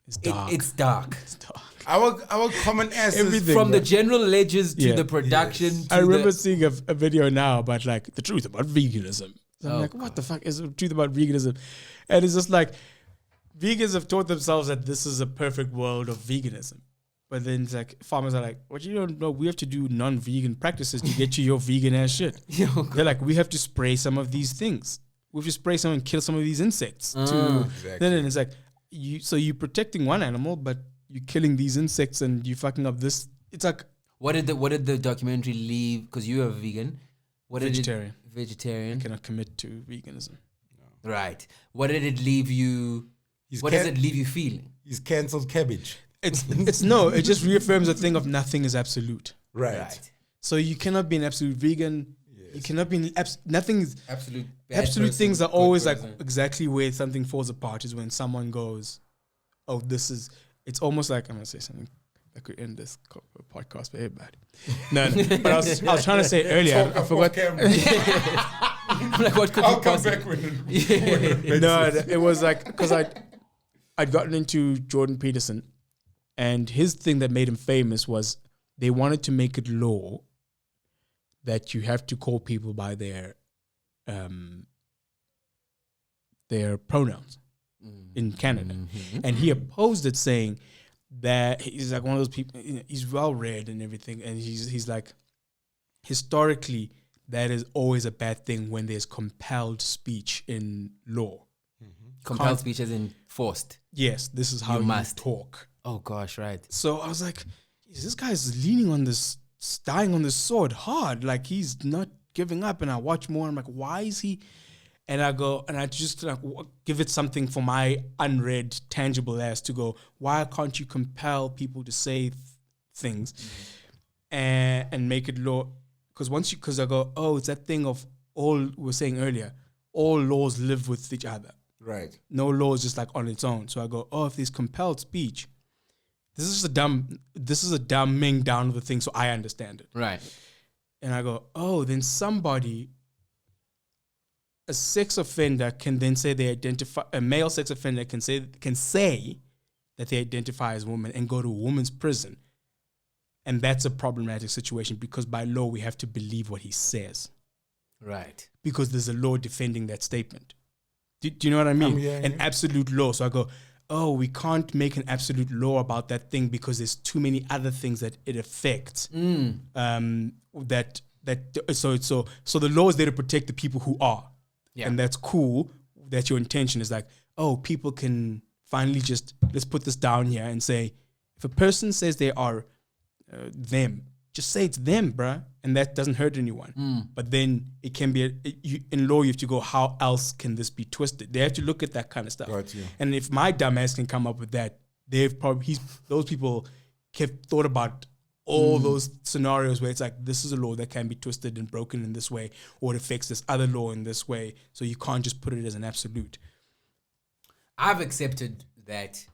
It's dark. It's dark. It's dark. Our common asses. Everything. From the bro. general ledgers to Yeah. the production. Yes. To I remember the, seeing a video now about like the truth about veganism. So I'm Oh, like, what the fuck is the truth about veganism? And it's just like vegans have taught themselves that this is a perfect world of veganism. But then it's like farmers are like, what you don't know, we have to do non-vegan practices to get you your vegan ass shit. They're like, we have to spray some of these things. We have to spray some and kill some of these insects. Then it's like, you're protecting one animal, but you're killing these insects and you fucking up this. It's like, what did the documentary leave? Because you are vegan. Vegetarian. Vegetarian. I cannot commit to veganism. No. Right. What did it leave you? What does it leave you feeling? He's cancelled cabbage. It's no. It just reaffirms the thing of nothing is absolute. Right. So you cannot be an absolute vegan. Yes. You cannot be nothing is absolute. Absolute person, things are always person. like exactly where something falls apart is when someone goes, "Oh, this is." It's almost like I'm gonna say something that could end this podcast very bad. No, but I was trying to say earlier. I forgot. I'm like, what could I'll you come possibly? back when No, it was like because I'd gotten into Jordan Peterson, and his thing that made him famous was they wanted to make it law that you have to call people by their pronouns in Canada. And he opposed it, saying that he's like one of those people, he's well read and everything, and he's like, historically, that is always a bad thing when there's compelled speech in law. Compelled speech as in forced. Yes, this is how you must talk. Oh gosh, right. So I was like, this guy's leaning on this, dying on this sword hard. Like he's not giving up. And I watch more. And I'm like, why is he? And I go, and I just like, give it something for my unread, tangible ass to go, why can't you compel people to say things and make it law? Because I go, oh, it's that thing of all we were saying earlier, all laws live with each other. Right. No law is just like on its own. So I go, oh, if there's compelled speech, this is a dumbing down of the thing so I understand it. Right. And I go, oh, then a sex offender can then say they identify, a male sex offender can say that they identify as a woman and go to a woman's prison. And that's a problematic situation because by law we have to believe what he says. Right. Because there's a law defending that statement. Do you know what I mean? An absolute law. So I go, oh, we can't make an absolute law about that thing because there's too many other things that it affects. So the law is there to protect the people who are. Yeah. And that's cool that your intention is like, oh, people can finally just, let's put this down here and say, if a person says they are them, just say it's them, bruh. And that doesn't hurt anyone. But then it can be, in law, you have to go, how else can this be twisted? They have to look at that kind of stuff. Got you. And if my dumbass can come up with that, those people have thought about all those scenarios where it's like, this is a law that can be twisted and broken in this way, or it affects this other law in this way. So you can't just put it as an absolute. I've accepted that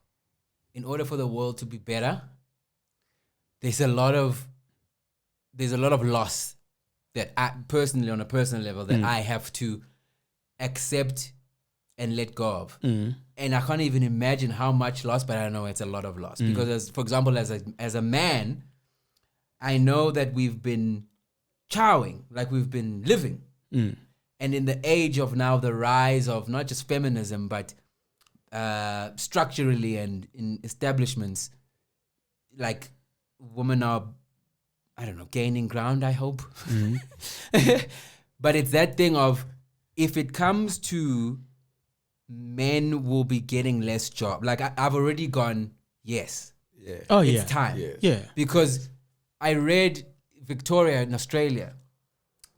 in order for the world to be better, there's a lot of loss that I personally, on a personal level, that I have to accept and let go of. And I can't even imagine how much loss, but I know it's a lot of loss. Because for example, as a man, I know that we've been chowing, like we've been living. And in the age of now the rise of not just feminism, but structurally and in establishments, like women are, I don't know, gaining ground, I hope. But it's that thing of, if it comes to men will be getting less job. Like I've already gone, yes. Yeah. Oh, it's time. Yes. Yeah. Because I read Victoria in Australia,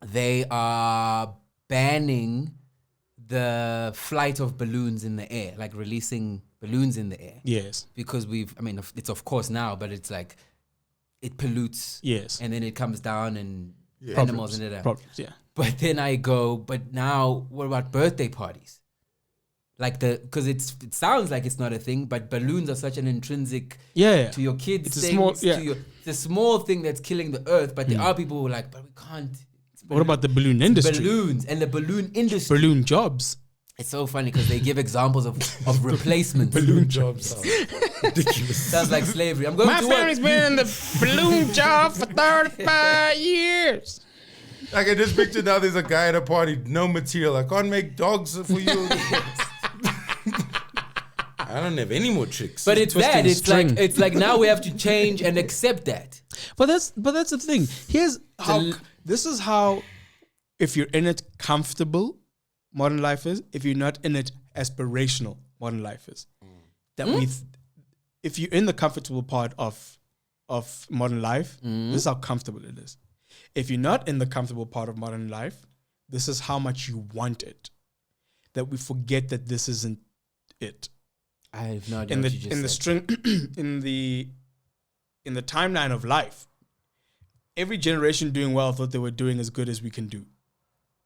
they are banning the flight of balloons in the air, like releasing balloons in the air. Yes. Because it's of course now, but it's like, it pollutes. Yes. And then it comes down and animals and it. Problems, yeah. But then I go, but now what about birthday parties? Like because it sounds like it's not a thing, but balloons are such an intrinsic to your kids. It's a small thing that's killing the earth. But there are people who are like, but we can't. What about the balloon industry? Balloons and the balloon industry. Balloon jobs. It's so funny because they give examples of replacements. Balloon jobs. Ridiculous. Sounds like slavery. I'm going My to family's been in the balloon job for 35 years. Like I just picture now there's a guy at a party, no material. I can't make dogs for you. I don't have any more tricks. But it's Twisting that. string. It's like now we have to change and accept that. But that's the thing. Here's how. This is how. If you're in it, comfortable, modern life is. If you're not in it, aspirational, modern life is. That if you're in the comfortable part of modern life, this is how comfortable it is. If you're not in the comfortable part of modern life, this is how much you want it. That we forget that this isn't it. I have no idea In what the you just in the said. string in the timeline of life, every generation doing well thought they were doing as good as we can do.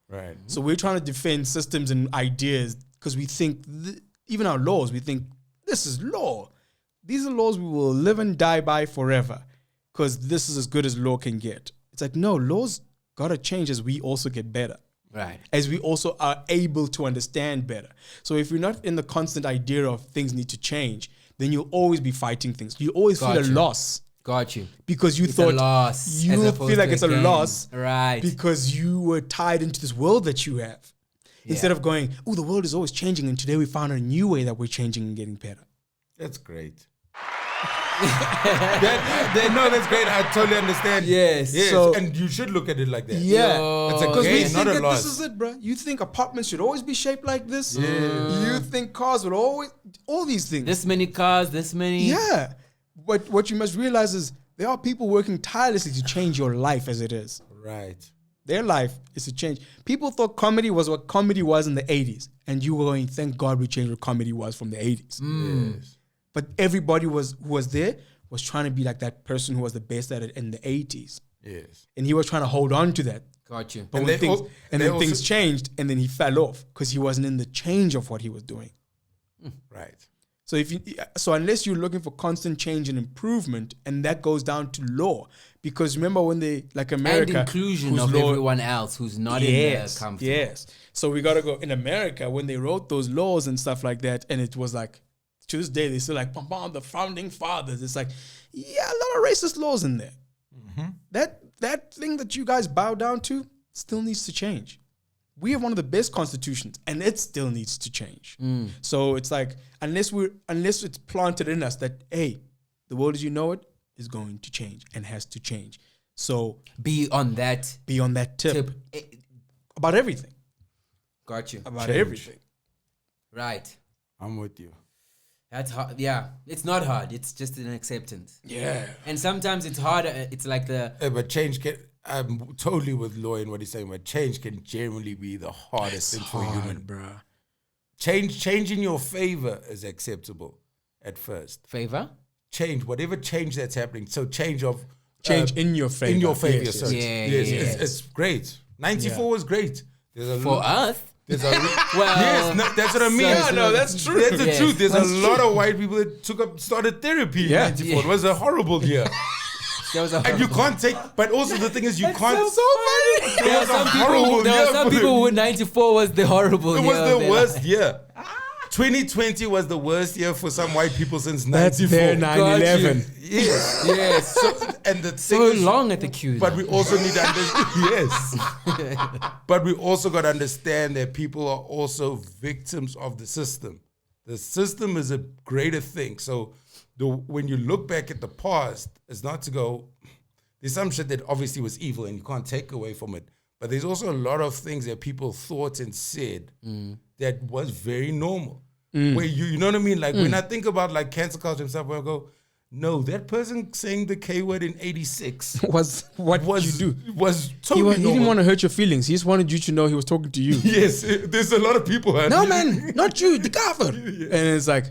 right. So we're trying to defend systems and ideas because we think even our laws, we think this is law. These are laws we will live and die by forever because this is as good as law can get. It's like, no, laws gotta change as we also get better. Right. As we also are able to understand better. So if you're not in the constant idea of things need to change, then you'll always be fighting things. You always feel a Gotcha. loss Got you. because you It's thought a loss. as you opposed feel like to it's a gain. loss Right. because you were tied into this world that you have. Instead of going, oh, the world is always changing and today we found a new way that we're changing and getting better. That's great. That's great. I totally understand. Yes. Yes. So- and you should look at it like that. Yeah. It's a Because we gain, think not a that loss. this is it, bro. You think apartments should always be shaped like this. You think cars would always, all these things. This many cars, this many. Yeah. But what you must realize is there are people working tirelessly to change your life as it is. Right. Their life is to change. People thought comedy was what comedy was in the 80s. And you were going, thank God we changed what comedy was from the 80s. Yes. But everybody who was there was trying to be like that person who was the best at it in the 80s. Yes. And he was trying to hold on to that. Got you. But And when they things, al- and they then also- things changed and then he fell off because he wasn't in the change of what he was doing. Right. So unless you're looking for constant change and improvement, and that goes down to law, because remember when they like America And inclusion whose of law- everyone else who's not in the comfortable. Yes. So we gotta go in America when they wrote those laws and stuff like that, and it was like to this day they still like the founding fathers. It's like, yeah, a lot of racist laws in there. That thing that you guys bow down to still needs to change. We have one of the best constitutions, and it still needs to change. So it's like unless it's planted in us that hey, the world as you know it is going to change and has to change. So Be on that be on that tip tip. about everything. Got you. About Change. everything. Right. I'm with you. That's hard. Yeah. It's not hard. It's just an acceptance. Yeah. And sometimes it's harder. It's like the But change can. I'm totally with Loy in what he's saying. But change can generally be the hardest thing for a human. Bruh. Change in your favor is acceptable at first. favor. Change, whatever change that's happening. So change In your favor. in your favor. Yes, Yes, yes. Yeah, yes, yes. It's great. 94 was great. There's a For us. There's a Well, yes, no, that's what I mean. Yeah, no, that's true. That's the Yes. truth. There's a lot of white people that started therapy in Yeah. 94. It was a horrible year. there was a And you can't take, but also the thing is you can't. so funny. there were some people. There were some people who 94 was the horrible. It year was of the their worst life. year. 2020 was the worst year for some white people since That's 94. their 9/11. Yes. Yes. So, and the thing So is, long at the queue. but we also need to understand. Yes. But we also got to understand that people are also victims of the system. The system is a greater thing. So when you look back at the past, it's not to go, there's some shit that obviously was evil and you can't take away from it. But there's also a lot of things that people thought and said that was very normal. Where you know what I mean? Like when I think about like cancel culture and stuff, where I go, no, that person saying the K word in 86 Was what you do. was He, totally he didn't normal. want to hurt your feelings. He just wanted you to know he was talking to you. Yes, there's a lot of people. No, man, not you, the gaffer. And it's like,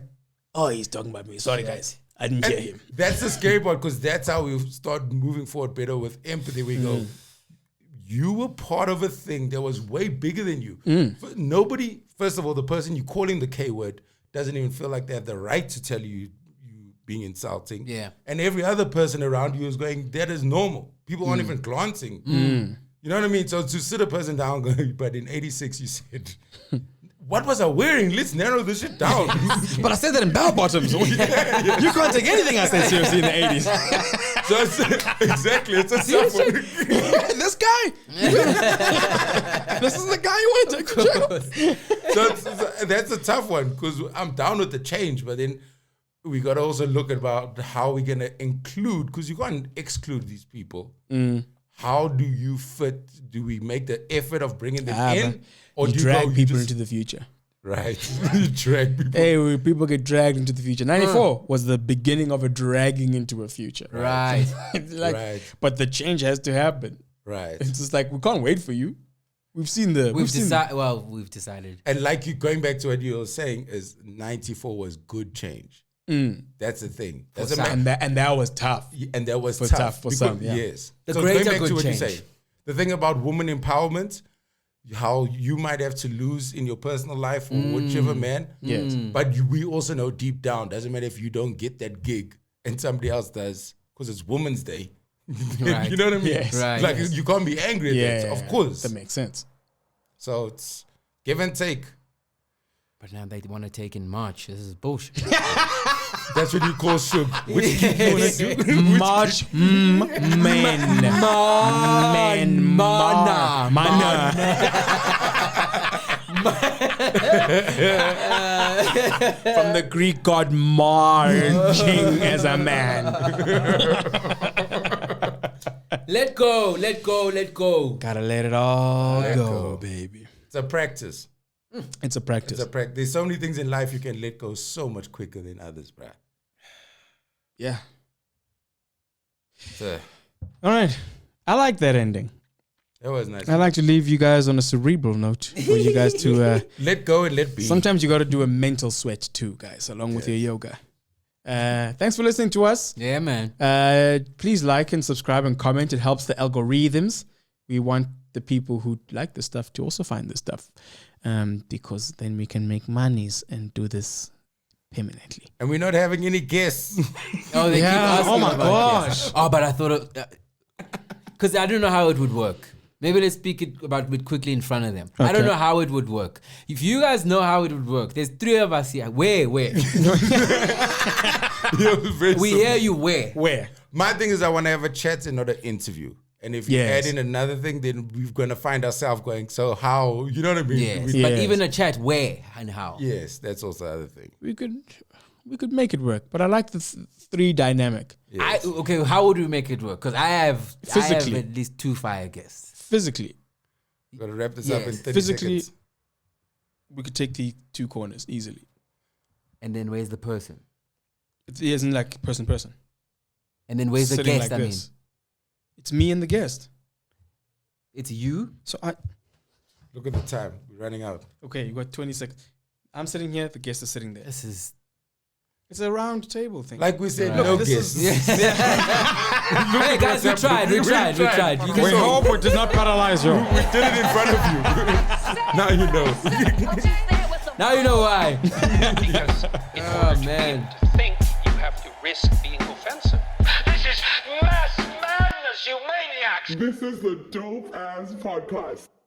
oh, he's talking about me. Sorry, guys. I didn't hear him. That's the scary part because that's how we start moving forward better with empathy. We go, you were part of a thing that was way bigger than you. Nobody, first of all, the person you calling the K word doesn't even feel like they have the right to tell you being insulting. Yeah. And every other person around you is going, that is normal. People aren't even glancing. You know what I mean? So to sit a person down, going, but in 86 you said, what was I wearing? Let's narrow this shit down. But I said that in bell bottoms. You can't take anything I said seriously in the 80s. So it's, exactly, it's a tough one. This guy. this is the guy you want to take the check. So that's a tough one because I'm down with the change, but then we got to also look about how we're going to include, because you can't exclude these people. How do you fit? Do we make the effort of bringing them in? Or you do drag you people into the future. Right. You drag people. Hey, people get dragged into the future. 94 was the beginning of a dragging into a future. Right. Right. But the change has to happen. Right. It's just like, we can't wait for you. We've decided. And like you going back to what you were saying, is 94 was good change. That's the thing. And that was tough. And that was tough for some. Yeah. Yes. The so greater going back good to what change. you say, the thing about woman empowerment, how you might have to lose in your personal life or whichever man. Yes. But we also know deep down, doesn't matter if you don't get that gig and somebody else does, because it's Women's Day. Right. You know what I mean? Yes. Right. Like you can't be angry at that, of course. That makes sense. So it's give and take. But now they want to take in March. This is bullshit. That's what you call shug. Which kid you want to do? March men. Mana. From the Greek god marching as a man. Let go. Gotta let it all Let go, go. baby. It's a practice. It's a practice. There's so many things in life you can let go so much quicker than others, bruh. Yeah. So, All right. I like that ending. that was nice. I like to leave you guys on a cerebral note for you guys to. Let go and let be. Sometimes you got to do a mental sweat too, guys, along with your yoga. Thanks for listening to us. Yeah, man. Please like and subscribe and comment. It helps the algorithms. We want the people who like this stuff to also find this stuff, because then we can make monies and do this permanently. And we're not having any guests. Oh, they keep asking oh my about gosh. this. Oh, but I thought because I don't know how it would work. Maybe let's speak about it quickly in front of them. I don't Okay. know how it would work. If you guys know how it would work, there's 3 of us here. Where? We hear you where? Where? My thing is I want to have a chat and not an interview. And if you Yes. add in another thing, then we're going to find ourselves going, so how? You know what I mean? Yes. We- But Yes. even a chat, where and how? Yes, that's also the other thing. We could make it work, but I like the 3 dynamic. Yes. Okay, how would we make it work? Because I have Physically. at least 2 fire guests. Physically, Got to wrap this up in Yes. 30 Physically- seconds. we could take the 2 corners easily. And then where's the person? It isn't like person. And then where's the Sitting guest? like I mean, this. It's me and the guest. it's you. So Look at the time. We're running out. okay, you got 20 seconds. I'm sitting here, the guest is sitting there. This is It's a round table thing. Like we said, Right. no this guests. Hey guys, we tried. You can we see- hope it did not paralyze you. We did it in front of you. Now you know. Now you know why. Because in Oh, order man. to think, you have to risk being offensive. This is mass madness, you maniacs! This is the Dope Ass Podcast.